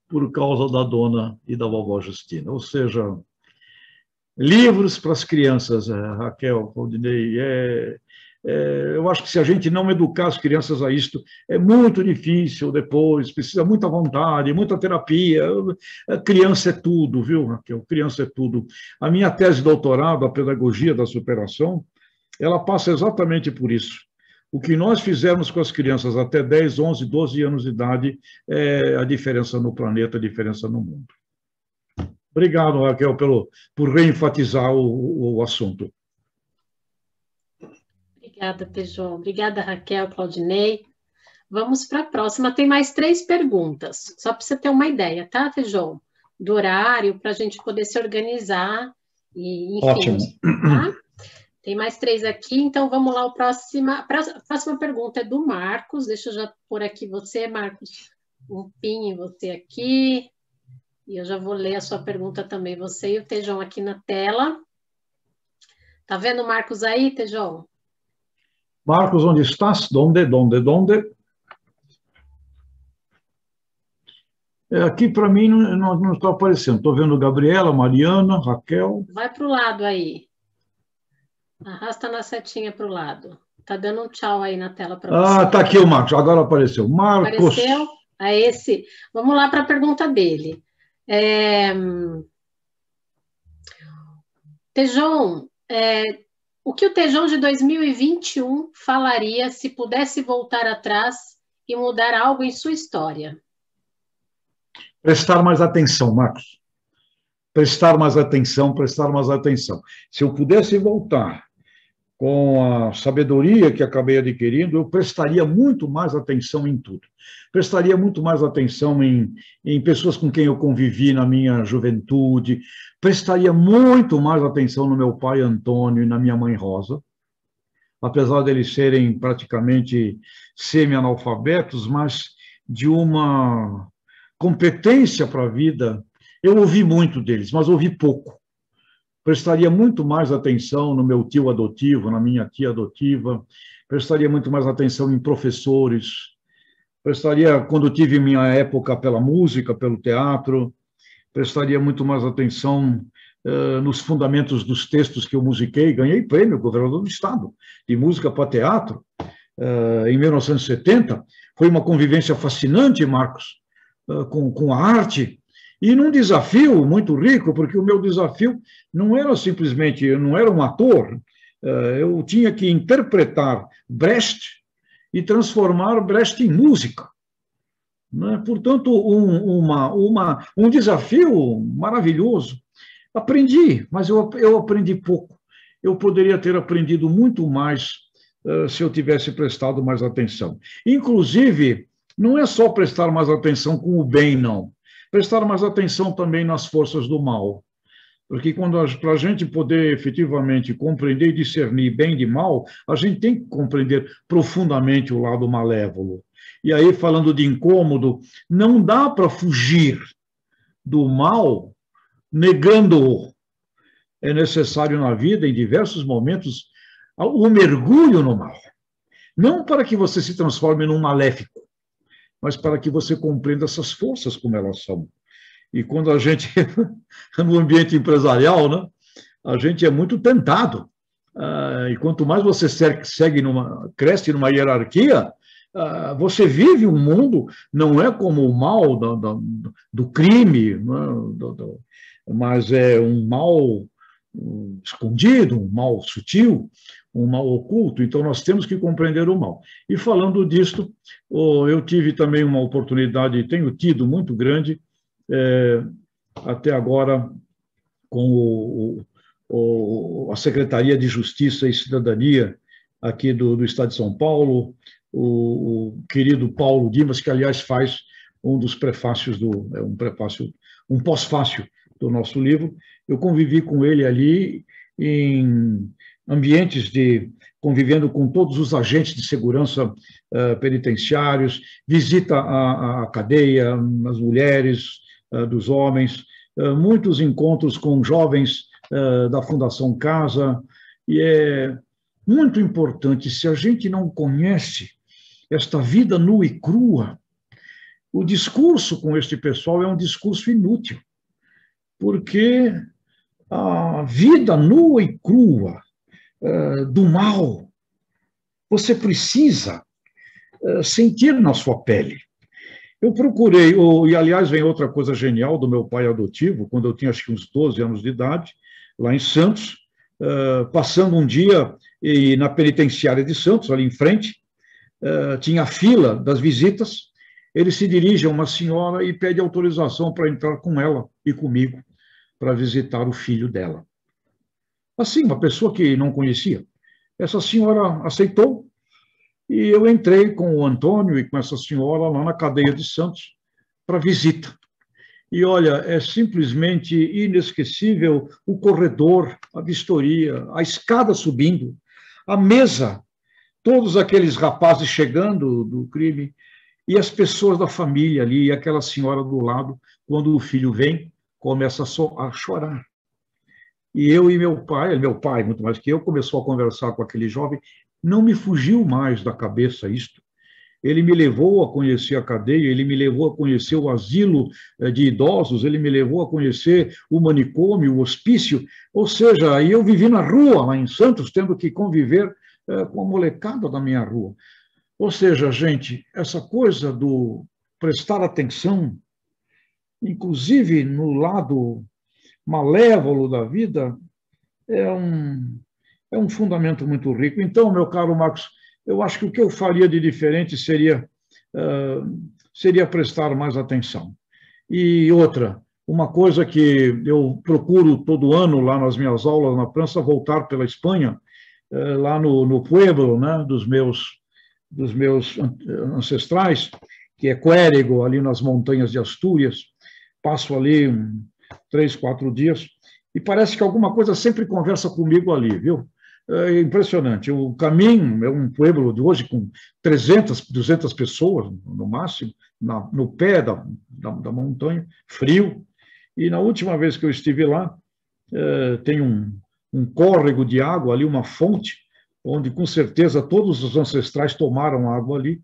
por causa da dona e da vovó Justina. Ou seja, livros para as crianças, Raquel, Claudinei, eu acho que se a gente não educar as crianças a isto, é muito difícil depois, precisa muita vontade, muita terapia. A criança é tudo, viu, Raquel? Criança é tudo. A minha tese de doutorado, a pedagogia da superação, ela passa exatamente por isso. O que nós fizermos com as crianças até 10, 11, 12 anos de idade é a diferença no planeta, a diferença no mundo. Obrigado, Raquel, por reenfatizar o assunto. Obrigada, Tejô. Obrigada, Raquel, Claudinei. Vamos para a próxima. Tem mais 3 perguntas, só para você ter uma ideia, tá, Tejô? Do horário, para a gente poder se organizar E, enfim, ótimo. Tá? Tem mais 3 aqui, então vamos lá. A próxima pergunta é do Marcos. Deixa eu já pôr aqui você, Marcos, um pin em você aqui. E eu já vou ler a sua pergunta também. Você e o Tejão aqui na tela. Tá vendo o Marcos aí, Tejão? Marcos, onde estás? Donde? Aqui para mim não está aparecendo. Estou vendo Gabriela, Mariana, Raquel. Vai para o lado aí. Arrasta na setinha para o lado. Tá dando um tchau aí na tela para você. Ah, tá aqui o Marcos. Agora apareceu. Marcos. Apareceu? É esse. Vamos lá para a pergunta dele. Tejão, o que o Tejão de 2021 falaria se pudesse voltar atrás e mudar algo em sua história? Prestar mais atenção, Marcos. Prestar mais atenção. Se eu pudesse voltar com a sabedoria que acabei adquirindo, eu prestaria muito mais atenção em tudo. Prestaria muito mais atenção em pessoas com quem eu convivi na minha juventude, prestaria muito mais atenção no meu pai Antônio e na minha mãe Rosa, apesar deles serem praticamente semi-analfabetos, mas de uma competência para a vida. Eu ouvi muito deles, mas ouvi pouco. Prestaria muito mais atenção no meu tio adotivo, na minha tia adotiva, prestaria muito mais atenção em professores, prestaria, quando tive minha época pela música, pelo teatro, prestaria muito mais atenção nos fundamentos dos textos que eu musiquei. Ganhei prêmio, governador do Estado, de música para teatro, em 1970. Foi uma convivência fascinante, Marcos, com a arte, e num desafio muito rico, porque o meu desafio não era simplesmente, eu não era um ator, eu tinha que interpretar Brecht e transformar Brecht em música. Portanto, um desafio maravilhoso. Aprendi, mas eu aprendi pouco. Eu poderia ter aprendido muito mais se eu tivesse prestado mais atenção. Inclusive, não é só prestar mais atenção com o bem, não. Prestar mais atenção também nas forças do mal. Porque para a gente poder efetivamente compreender e discernir bem de mal, a gente tem que compreender profundamente o lado malévolo. E aí, falando de incômodo, não dá para fugir do mal negando-o. É necessário na vida, em diversos momentos, o mergulho no mal. Não para que você se transforme num maléfico, mas para que você compreenda essas forças como elas são. E quando a gente, no ambiente empresarial, né, a gente é muito tentado. E quanto mais você cresce numa hierarquia, você vive um mundo, não é como o mal do crime, né, mas é um mal escondido, um mal sutil, um mal oculto. Então, nós temos que compreender o mal. E falando disto, eu tive também uma oportunidade, tenho tido muito grande, até agora, com a Secretaria de Justiça e Cidadania aqui do Estado de São Paulo, o querido Paulo Dimas, que, aliás, faz um dos prefácios, um pós-fácio do nosso livro. Eu convivi com ele ali em ambientes convivendo com todos os agentes de segurança penitenciários, visita à cadeia, as mulheres, dos homens, muitos encontros com jovens da Fundação Casa, e é muito importante, se a gente não conhece esta vida nua e crua, o discurso com este pessoal é um discurso inútil, porque a vida nua e crua do mal, você precisa sentir na sua pele. Eu procurei, e aliás vem outra coisa genial do meu pai adotivo, quando eu tinha acho que uns 12 anos de idade, lá em Santos, passando um dia na penitenciária de Santos, ali em frente, tinha a fila das visitas, ele se dirige a uma senhora e pede autorização para entrar com ela e comigo para visitar o filho dela. Assim, uma pessoa que não conhecia. Essa senhora aceitou e eu entrei com o Antônio e com essa senhora lá na cadeia de Santos para visita. E olha, é simplesmente inesquecível o corredor, a vistoria, a escada subindo, a mesa, todos aqueles rapazes chegando do crime e as pessoas da família ali, e aquela senhora do lado, quando o filho vem, começa a chorar. E eu e meu pai, muito mais que eu, começou a conversar com aquele jovem, não me fugiu mais da cabeça isto. Ele me levou a conhecer a cadeia, ele me levou a conhecer o asilo de idosos, ele me levou a conhecer o manicômio, o hospício, ou seja, aí eu vivi na rua, lá em Santos, tendo que conviver com a molecada da minha rua. Ou seja, gente, essa coisa do prestar atenção, inclusive no lado malévolo da vida, é um fundamento muito rico. Então, meu caro Marcos, eu acho que o que eu faria de diferente seria prestar mais atenção. E outra, uma coisa que eu procuro todo ano, lá nas minhas aulas na França, voltar pela Espanha, lá no pueblo, né, dos meus ancestrais, que é Quérego, ali nas montanhas de Astúrias. Passo ali 3, 4 dias, e parece que alguma coisa sempre conversa comigo ali, viu? É impressionante. O Caminho é um pueblo de hoje com 300, 200 pessoas, no máximo, no pé da montanha, frio. E na última vez que eu estive lá, tem um córrego de água ali, uma fonte, onde com certeza todos os ancestrais tomaram água ali.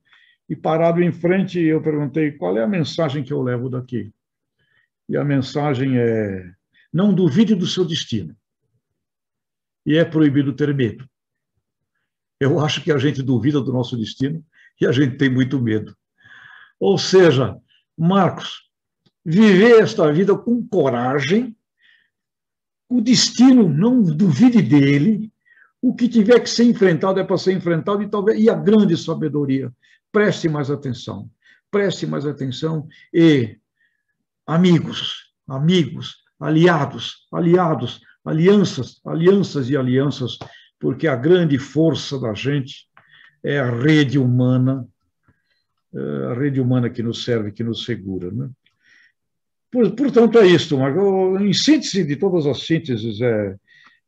E parado em frente, eu perguntei qual é a mensagem que eu levo daqui. E a mensagem é: não duvide do seu destino. E é proibido ter medo. Eu acho que a gente duvida do nosso destino e a gente tem muito medo. Ou seja, Marcos, viver esta vida com coragem, o destino, não duvide dele, o que tiver que ser enfrentado é para ser enfrentado, e a grande sabedoria, preste mais atenção e amigos, aliados, alianças e alianças, porque a grande força da gente é a rede humana que nos serve, que nos segura, né? Portanto, é isto, Marcos. Em síntese de todas as sínteses, é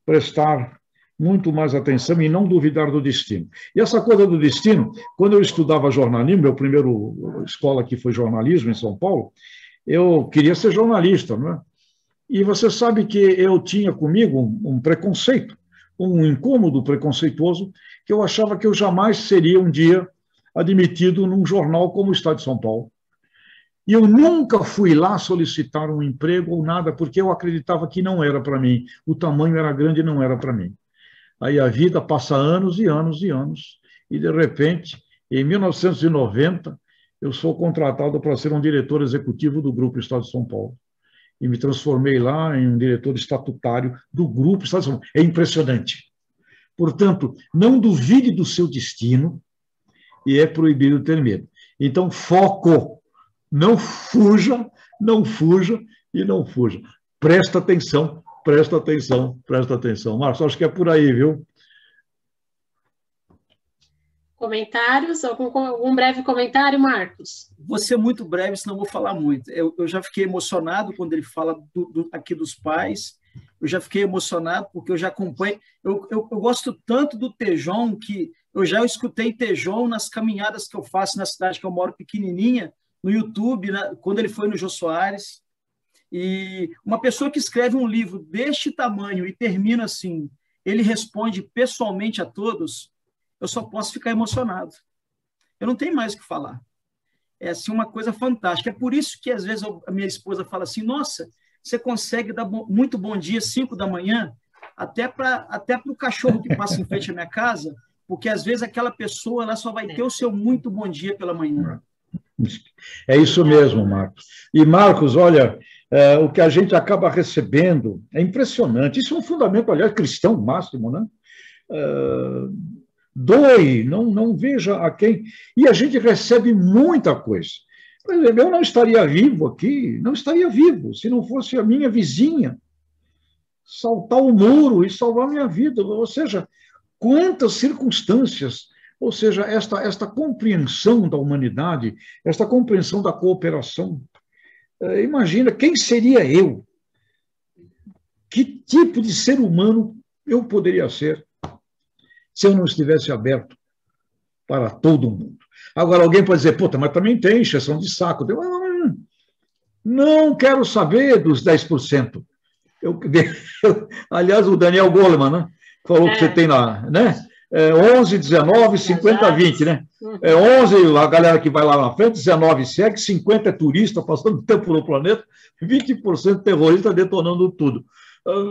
prestar muito mais atenção e não duvidar do destino. E essa coisa do destino, quando eu estudava jornalismo, meu primeiro escola aqui foi jornalismo em São Paulo, eu queria ser jornalista, não é? E você sabe que eu tinha comigo um preconceito, um incômodo preconceituoso, que eu achava que eu jamais seria um dia admitido num jornal como o Estado de São Paulo. E eu nunca fui lá solicitar um emprego ou nada, porque eu acreditava que não era para mim. O tamanho era grande e não era para mim. Aí a vida passa anos e anos e anos, e de repente, em 1990, eu sou contratado para ser um diretor executivo do Grupo Estado de São Paulo. E me transformei lá em um diretor estatutário do Grupo Estado de São Paulo. É impressionante. Portanto, não duvide do seu destino e é proibido ter medo. Então, foco. Não fuja e não fuja. Presta atenção. Marcos, acho que é por aí, viu? Comentários? Algum breve comentário, Marcos? Vou ser muito breve, senão vou falar muito. Eu já fiquei emocionado quando ele fala aqui dos pais. Eu já fiquei emocionado porque eu já acompanho. Eu gosto tanto do Tejon que eu já escutei Tejon nas caminhadas que eu faço na cidade que eu moro, pequenininha, no YouTube, quando ele foi no Jô Soares. E uma pessoa que escreve um livro deste tamanho e termina assim, ele responde pessoalmente a todos, eu só posso ficar emocionado. Eu não tenho mais o que falar. É assim, uma coisa fantástica. É por isso que, às vezes, a minha esposa fala assim, nossa, você consegue dar muito bom dia 5 da manhã, até para o cachorro que passa em frente à minha casa, porque, às vezes, aquela pessoa ela só vai ter o seu muito bom dia pela manhã. É isso mesmo, Marcos. E, Marcos, olha, o que a gente acaba recebendo é impressionante. Isso é um fundamento, aliás, cristão máximo, né? Doe, não veja a quem... E a gente recebe muita coisa. Por exemplo, eu não estaria vivo aqui, não estaria vivo, se não fosse a minha vizinha saltar o muro e salvar a minha vida. Ou seja, quantas circunstâncias... Ou seja, esta compreensão da humanidade, esta compreensão da cooperação, Imagina, quem seria eu? Que tipo de ser humano eu poderia ser se eu não estivesse aberto para todo mundo? Agora, alguém pode dizer, puta, mas também tem encheção de saco. Não quero saber dos 10%. Aliás, o Daniel Goleman, né, falou que você tem lá, né? 11, 19, 50, 20, né? 11, a galera que vai lá na frente, 19 segue, 50 é turista passando tempo no planeta, 20% terrorista detonando tudo.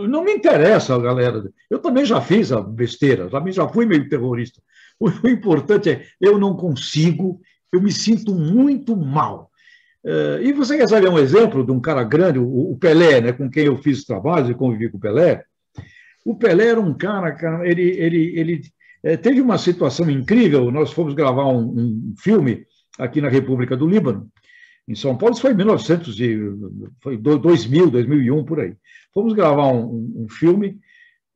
Não me interessa, galera. Eu também já fiz a besteira, também já fui meio terrorista. O importante é, eu não consigo, eu me sinto muito mal. E você quer saber um exemplo de um cara grande, o Pelé, né, com quem eu fiz trabalhos e convivi com o Pelé? O Pelé era um cara, ele teve uma situação incrível. Nós fomos gravar um filme aqui na República do Líbano, em São Paulo. Isso foi em 2000, 2001, por aí. Fomos gravar um filme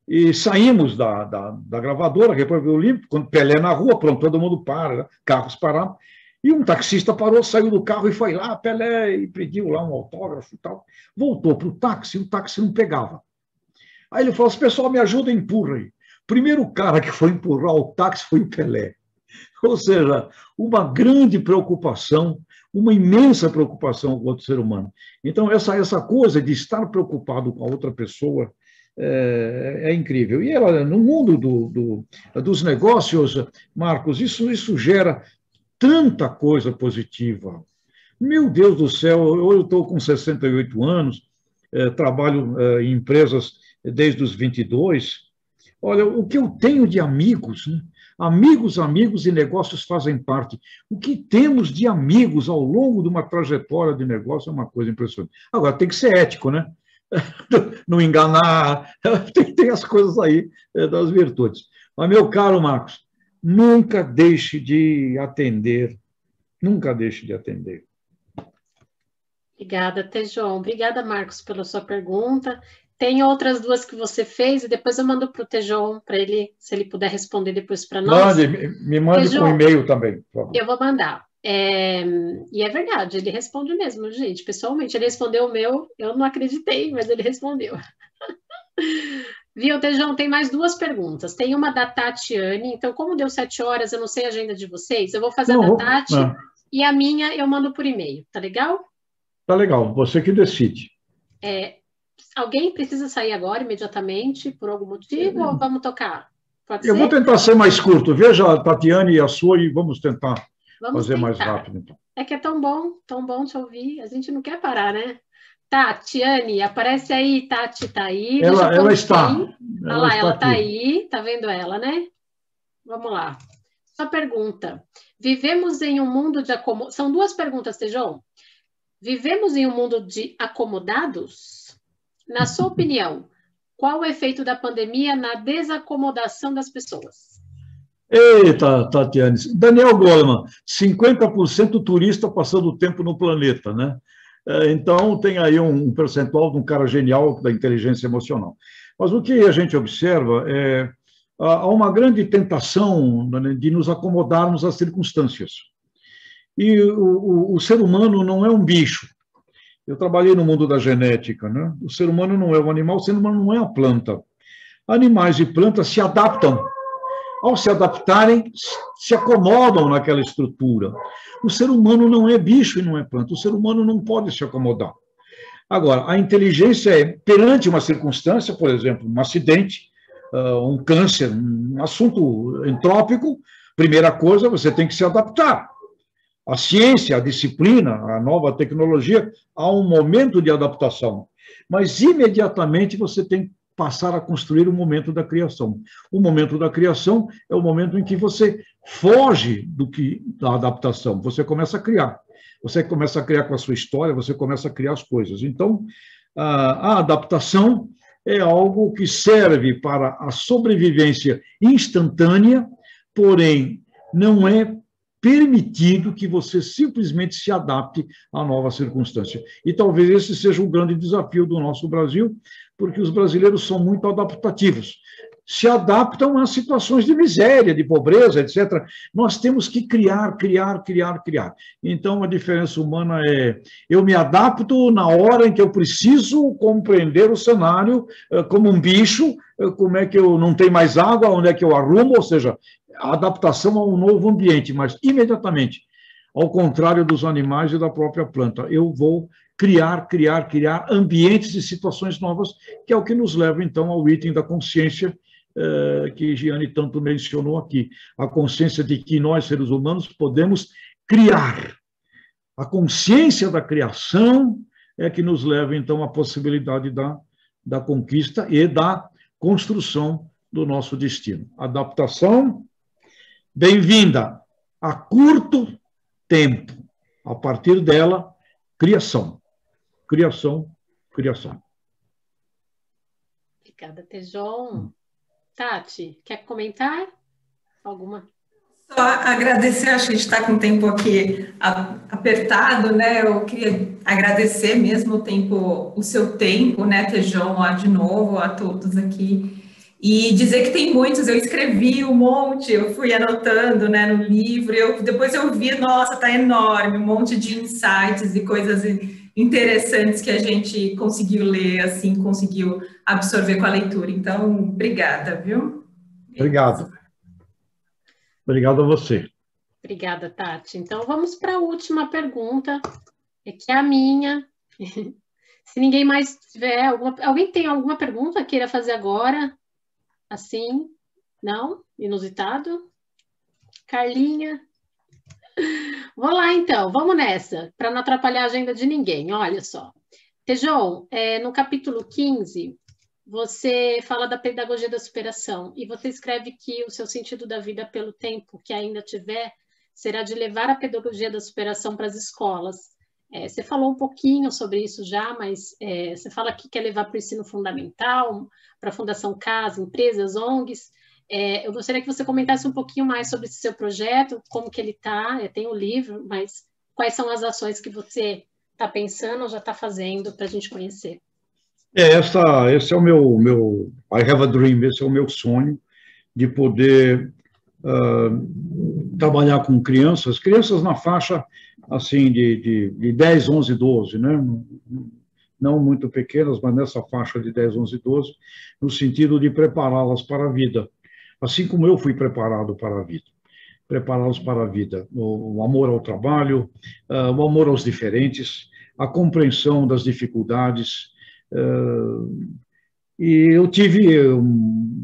e saímos da gravadora, República do Líbano, quando Pelé na rua, pronto, todo mundo para, né? Carros pararam. E um taxista parou, saiu do carro e foi lá, Pelé, e pediu lá um autógrafo e tal. Voltou para o táxi não pegava. Aí ele falou, pessoal, me ajuda, empurra aí. Primeiro cara que foi empurrar o táxi foi o Pelé. Ou seja, uma grande preocupação, uma imensa preocupação com o outro ser humano. Então, essa coisa de estar preocupado com a outra pessoa é incrível. E ela, no mundo dos negócios, Marcos, isso gera tanta coisa positiva. Meu Deus do céu, eu estou com 68 anos, trabalho em empresas desde os 22. Olha, o que eu tenho de amigos, né? Amigos e negócios fazem parte. O que temos de amigos ao longo de uma trajetória de negócio é uma coisa impressionante. Agora, tem que ser ético, né? Não enganar, tem as coisas aí das virtudes. Mas, meu caro Marcos, nunca deixe de atender. Nunca deixe de atender. Obrigada, Tejon. Obrigada, Marcos, pela sua pergunta. Tem outras duas que você fez e depois eu mando para o Tejon, para ele, se ele puder responder depois para nós. Me mande Tejon, por e-mail também, por favor. Eu vou mandar. E é verdade, ele responde mesmo, gente. Pessoalmente, ele respondeu o meu, eu não acreditei, mas ele respondeu. Viu, Tejon, tem mais duas perguntas. Tem uma da Tatiane, então como deu 7 horas, eu não sei a agenda de vocês, eu vou fazer a da Tati e a minha eu mando por e-mail, tá legal? Tá legal, você que decide. Alguém precisa sair agora, imediatamente, por algum motivo, ou vamos tocar? Pode ser? Vou tentar ser mais curto. Veja a Tatiane e a sua e vamos tentar fazer mais rápido. Então. É que é tão bom te ouvir. A gente não quer parar, né? Tatiane, aparece aí, Tati tá aí. Ela está. Olha lá, ela tá aí. Tá vendo ela, né? Vamos lá. Sua pergunta. Vivemos em um mundo de acomodados... São duas perguntas, Tejon. Vivemos em um mundo de acomodados? Na sua opinião, qual o efeito da pandemia na desacomodação das pessoas? Eita, Tatiane. Daniel Goleman, 50% turista passando tempo no planeta, né? Então, tem aí um percentual de um cara genial da inteligência emocional. Mas o que a gente observa há uma grande tentação de nos acomodarmos às circunstâncias. E o ser humano não é um bicho. Eu trabalhei no mundo da genética, né? O ser humano não é um animal, o ser humano não é a planta. Animais e plantas se adaptam. Ao se adaptarem, se acomodam naquela estrutura. O ser humano não é bicho e não é planta. O ser humano não pode se acomodar. Agora, a inteligência é, perante uma circunstância, por exemplo, um acidente, um câncer, um assunto entrópico, primeira coisa, você tem que se adaptar. A ciência, a disciplina, a nova tecnologia, há um momento de adaptação. Mas, imediatamente, você tem que passar a construir o momento da criação. O momento da criação é o momento em que você foge da adaptação. Você começa a criar. Você começa a criar com a sua história, você começa a criar as coisas. Então, a adaptação é algo que serve para a sobrevivência instantânea, porém, não é permitido que você simplesmente se adapte à nova circunstância. E talvez esse seja o grande desafio do nosso Brasil, porque os brasileiros são muito adaptativos. se adaptam a situações de miséria, de pobreza, etc. Nós temos que criar. Então, a diferença humana é: eu me adapto na hora em que eu preciso compreender o cenário, como um bicho, como é que eu não tenho mais água, onde é que eu arrumo, ou seja, a adaptação a um novo ambiente, mas imediatamente, ao contrário dos animais e da própria planta, eu vou criar ambientes e situações novas, que é o que nos leva, então, ao item da consciência, que Giane tanto mencionou aqui. A consciência de que nós, seres humanos, podemos criar. A consciência da criação é que nos leva, então, à possibilidade da conquista e da construção do nosso destino. Adaptação, bem-vinda a curto tempo. A partir dela, criação. Obrigada, Tejon. Tati, quer comentar alguma? Só agradecer, acho que a gente está com o tempo aqui apertado, né? Eu queria agradecer mesmo o seu tempo, né, Tejon, lá de novo, a todos aqui. E dizer que tem muitos, eu escrevi um monte, eu fui anotando, né, no livro, depois eu vi, nossa, tá enorme, um monte de insights e coisas interessantes que a gente conseguiu ler, assim, conseguiu absorver com a leitura. Então, obrigada, viu? Obrigado. Obrigado a você. Obrigada, Tati. Então, vamos para a última pergunta, que é a minha. Se ninguém mais tiver alguém tem alguma pergunta que queira fazer agora? Assim? Não? Inusitado? Carlinha? Vou lá, então. Vamos nessa, para não atrapalhar a agenda de ninguém. Olha só. Tejon, no capítulo 15, você fala da pedagogia da superação e você escreve que o seu sentido da vida pelo tempo que ainda tiver será de levar a pedagogia da superação para as escolas. Você falou um pouquinho sobre isso já, mas você fala que quer levar para o ensino fundamental, para a Fundação Casa, empresas, ONGs. Eu gostaria que você comentasse um pouquinho mais sobre esse seu projeto, como que ele está, tem o livro, mas quais são as ações que você está pensando ou já está fazendo para a gente conhecer? Esse é o meu I have a dream, esse é o meu sonho de poder trabalhar com crianças na faixa assim de 10, 11, 12, né? Não muito pequenas, mas nessa faixa de 10, 11, 12, no sentido de prepará-las para a vida, assim como eu fui preparado para a vida. Prepará-los para a vida, o amor ao trabalho, o amor aos diferentes, a compreensão das dificuldades. E eu tive,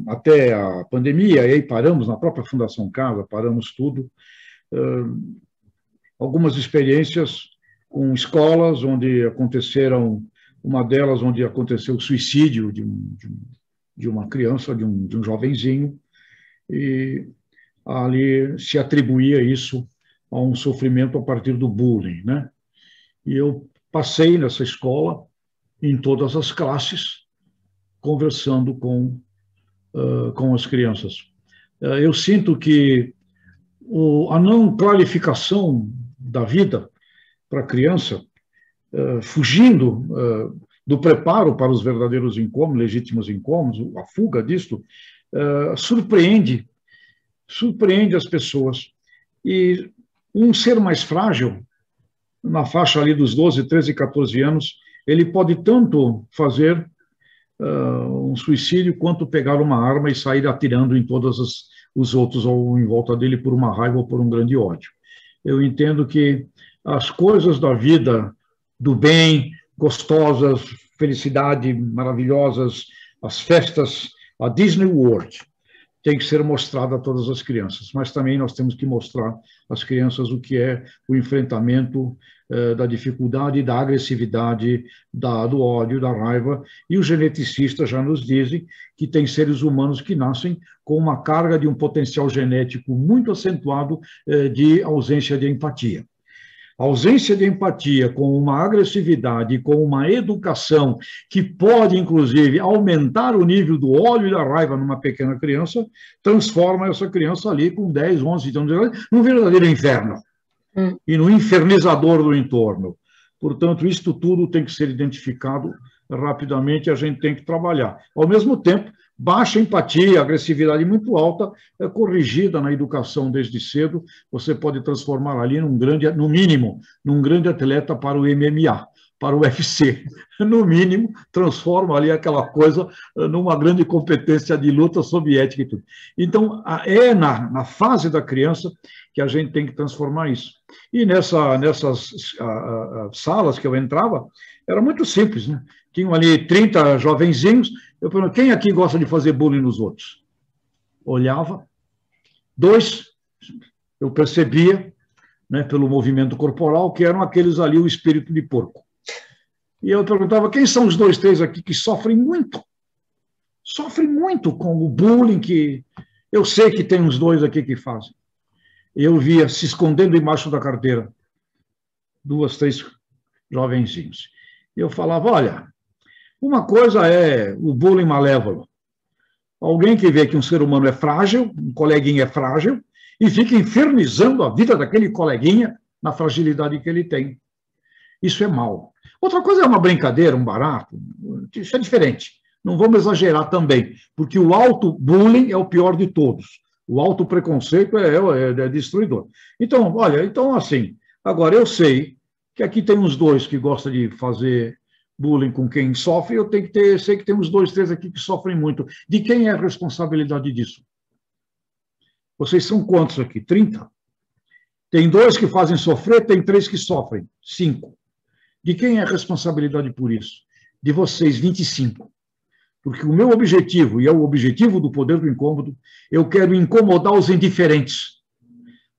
até a pandemia, e aí paramos na própria Fundação Casa, paramos tudo, algumas experiências com escolas onde aconteceram, uma delas onde aconteceu o suicídio de uma criança, de um jovenzinho, e ali se atribuía isso a um sofrimento a partir do bullying, né? E eu passei nessa escola, em todas as classes, conversando com as crianças. Eu sinto que a não clarificação da vida para a criança, fugindo do preparo para os verdadeiros incômodos, legítimos incômodos, a fuga disto, surpreende as pessoas. E um ser mais frágil, na faixa ali dos 12, 13, 14 anos, ele pode tanto fazer um suicídio quanto pegar uma arma e sair atirando em todos os outros ou em volta dele por uma raiva ou por um grande ódio. Eu entendo que as coisas da vida, do bem, gostosas, felicidade, maravilhosas, as festas, a Disney World, tem que ser mostrada a todas as crianças, mas também nós temos que mostrar às crianças o que é o enfrentamento da dificuldade, da agressividade, do ódio, da raiva, e os geneticistas já nos dizem que tem seres humanos que nascem com uma carga de um potencial genético muito acentuado de ausência de empatia. A ausência de empatia com uma agressividade, com uma educação que pode, inclusive, aumentar o nível do ódio e da raiva numa pequena criança, transforma essa criança ali com 10, 11 anos de idade num verdadeiro inferno e no infernizador do entorno. Portanto, isto tudo tem que ser identificado rapidamente, a gente tem que trabalhar. Ao mesmo tempo, Baixa empatia, agressividade muito alta, é corrigida na educação desde cedo, você pode transformar ali no mínimo, num grande atleta para o MMA, para o UFC. No mínimo, transforma ali aquela coisa numa grande competência de luta soviética e tudo. Então, é na fase da criança que a gente tem que transformar isso. E nessas salas que eu entrava, era muito simples, né? Tinham ali 30 jovenzinhos, eu perguntei, quem aqui gosta de fazer bullying nos outros? Olhava, 2, eu percebia, né, pelo movimento corporal, que eram aqueles ali, o espírito de porco. E eu perguntava, quem são os 2, 3 aqui que sofrem muito? Sofrem muito com o bullying, que eu sei que tem uns 2 aqui que fazem. Eu via se escondendo embaixo da carteira 2, 3 jovenzinhos. E eu falava, olha, uma coisa é o bullying malévolo. Alguém que vê que um ser humano é frágil, um coleguinha é frágil, e fica infernizando a vida daquele coleguinha na fragilidade que ele tem. Isso é mal. Outra coisa é uma brincadeira, um barato, isso é diferente. Não vamos exagerar também, porque o auto-bullying é o pior de todos. O auto-preconceito é destruidor. Então, olha, então assim, agora eu sei que aqui tem uns 2 que gostam de fazer bullying com quem sofre, sei que tem uns 2, 3 aqui que sofrem muito. De quem é a responsabilidade disso? Vocês são quantos aqui? 30? Tem 2 que fazem sofrer, tem 3 que sofrem. 5. De quem é a responsabilidade por isso? De vocês, 25. Porque o meu objetivo, e é o objetivo do Poder do Incômodo, eu quero incomodar os indiferentes.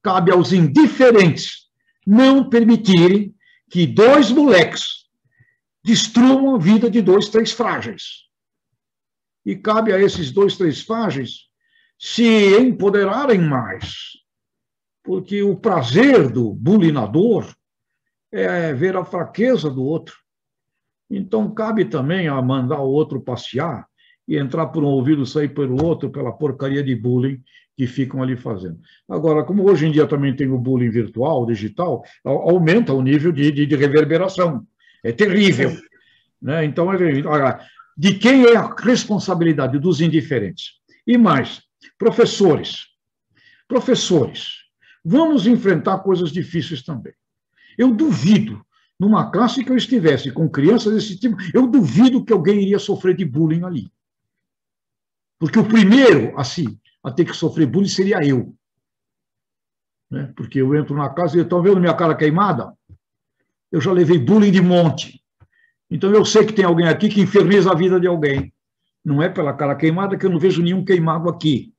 Cabe aos indiferentes não permitirem que 2 moleques destruam a vida de 2, 3 frágeis. E cabe a esses 2, 3 frágeis se empoderarem mais. Porque o prazer do bulinador é ver a fraqueza do outro. Então, cabe também a mandar o outro passear e entrar por um ouvido, sair pelo outro, pela porcaria de bullying que ficam ali fazendo. Agora, como hoje em dia também tem o bullying virtual, digital, aumenta o nível de reverberação. É terrível. Né? Então, de quem é a responsabilidade? Dos indiferentes. E mais, professores. Professores, vamos enfrentar coisas difíceis também. Eu duvido, numa classe que eu estivesse com crianças desse tipo, eu duvido que alguém iria sofrer de bullying ali. Porque o primeiro a ter que sofrer bullying seria eu. Né? Porque eu entro na casa e estão vendo minha cara queimada? Eu já levei bullying de monte. Então eu sei que tem alguém aqui que inferniza a vida de alguém. Não é pela cara queimada que eu não vejo nenhum queimado aqui,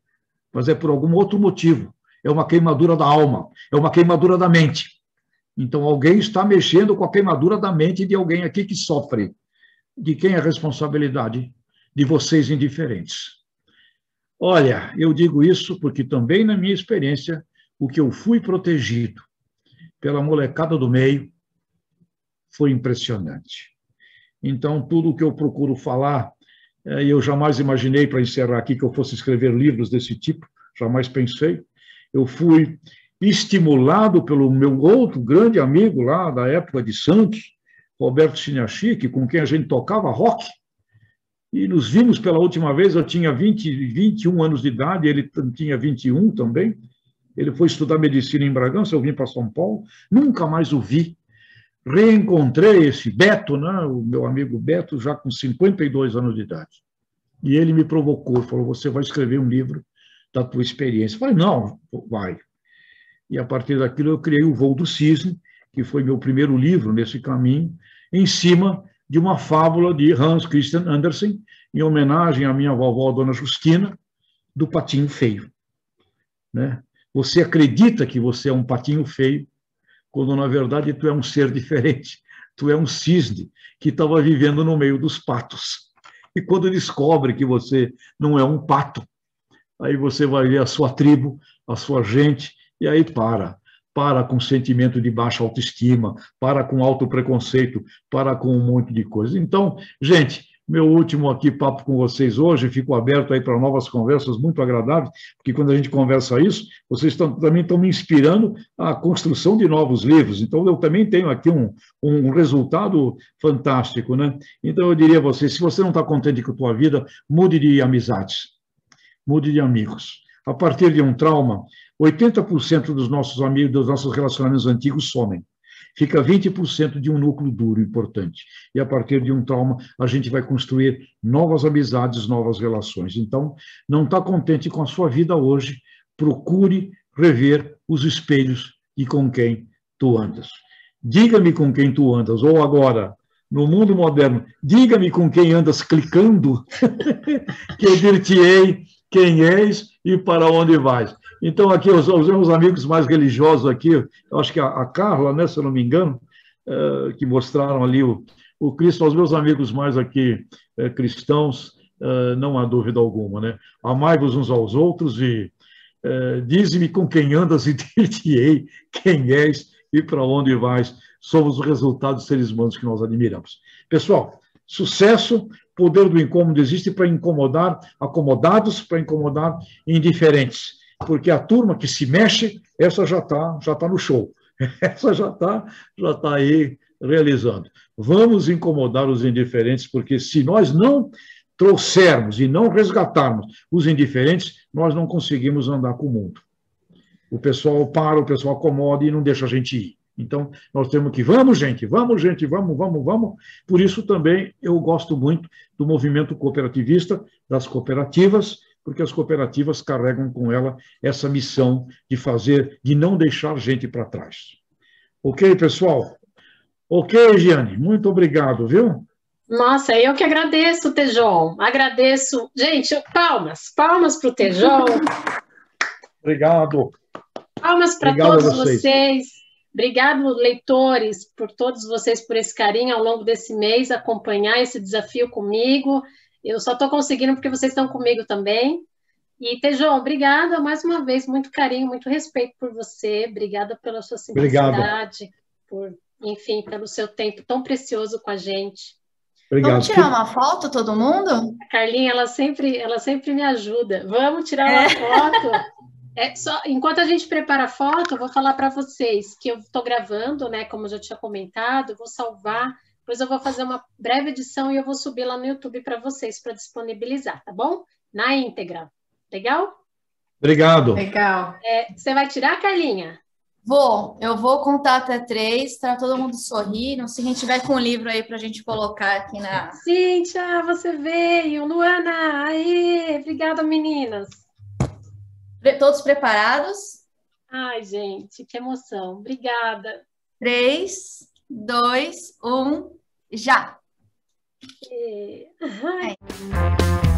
mas é por algum outro motivo. É uma queimadura da alma, é uma queimadura da mente. Então, alguém está mexendo com a queimadura da mente de alguém aqui que sofre. De quem é a responsabilidade? De vocês indiferentes. Olha, eu digo isso porque também, na minha experiência, o que eu fui protegido pela molecada do meio foi impressionante. Então, tudo o que eu procuro falar, eu jamais imaginei, para encerrar aqui, que eu fosse escrever livros desse tipo, jamais pensei. Eu fui estimulado pelo meu outro grande amigo lá da época de Santos, Roberto Chiniachique, com quem a gente tocava rock, e nos vimos pela última vez, eu tinha 21 anos de idade, ele tinha 21 também, ele foi estudar medicina em Bragança, eu vim para São Paulo, nunca mais o vi. Reencontrei esse Beto, né, o meu amigo Beto, já com 52 anos de idade, e ele me provocou, falou, você vai escrever um livro da tua experiência. Eu falei, não, vai. E, a partir daquilo, eu criei o Voo do Cisne, que foi meu primeiro livro nesse caminho, em cima de uma fábula de Hans Christian Andersen, em homenagem à minha vovó, Dona Justina, do patinho feio. Né? Você acredita que você é um patinho feio, quando, na verdade, tu é um ser diferente. Tu é um cisne que estava vivendo no meio dos patos. E quando descobre que você não é um pato, aí você vai ver a sua tribo, a sua gente, e aí para com sentimento de baixa autoestima, para com autopreconceito, para com um monte de coisa. Então, gente, meu último aqui papo com vocês hoje, fico aberto aí para novas conversas muito agradáveis, porque quando a gente conversa isso, vocês também estão me inspirando à construção de novos livros, então eu também tenho aqui um resultado fantástico, né? Então eu diria a vocês, se você não está contente com a tua vida, mude de amizades, mude de amigos. A partir de um trauma, 80% dos nossos amigos, dos nossos relacionamentos antigos somem. Fica 20% de um núcleo duro importante. E a partir de um trauma, a gente vai construir novas amizades, novas relações. Então, não está contente com a sua vida hoje, procure rever os espelhos de com quem tu andas. Diga-me com quem tu andas, ou agora, no mundo moderno, diga-me com quem andas clicando, que eu dir-te-ei quem és e para onde vais. Então, aqui, os meus amigos mais religiosos aqui, eu acho que a Carla, né, se eu não me engano, que mostraram ali o Cristo, aos meus amigos mais aqui cristãos, não há dúvida alguma, né? Amai-vos uns aos outros e dize-me com quem andas e dir-te-ei quem és e para onde vais. Somos o resultado dos seres humanos que nós admiramos. Pessoal, sucesso, poder do incômodo existe para incomodar acomodados, para incomodar indiferentes. Porque a turma que se mexe, essa já tá no show. Essa já tá aí realizando. Vamos incomodar os indiferentes, porque se nós não trouxermos e não resgatarmos os indiferentes, nós não conseguimos andar com o mundo. O pessoal para, o pessoal acomoda e não deixa a gente ir. Então, nós temos que, vamos, gente, vamos. Por isso também eu gosto muito do movimento cooperativista, das cooperativas, porque as cooperativas carregam com ela essa missão de não deixar gente para trás. Ok, pessoal? Ok, Giane, muito obrigado, viu? Nossa, eu que agradeço, Tejon. Agradeço. Gente, palmas para o Tejon. Obrigado. Palmas para todos vocês. Obrigado, leitores, por todos vocês, por esse carinho ao longo desse mês, acompanhar esse desafio comigo. Eu só estou conseguindo porque vocês estão comigo também. E, Tejon, obrigada mais uma vez, muito carinho, muito respeito por você, obrigada pela sua simplicidade, enfim, pelo seu tempo tão precioso com a gente. Obrigado. Vamos tirar uma foto, todo mundo? A Carlinha, ela sempre me ajuda. Vamos tirar uma foto. Enquanto a gente prepara a foto, eu vou falar para vocês que eu estou gravando, né? Como eu já tinha comentado, eu vou salvar, depois eu vou fazer uma breve edição e eu vou subir lá no YouTube para vocês, para disponibilizar, tá bom? Na íntegra. Legal? Obrigado. Legal. Você vai tirar, Carlinha? Eu vou contar até 3, para todo mundo sorrir. Se a gente tiver com um livro aí para a gente colocar aqui na... Cíntia, você veio. Luana, aí. Obrigada, meninas. Todos preparados? Ai, gente, que emoção. Obrigada. 3, 2, 1, já! Ai.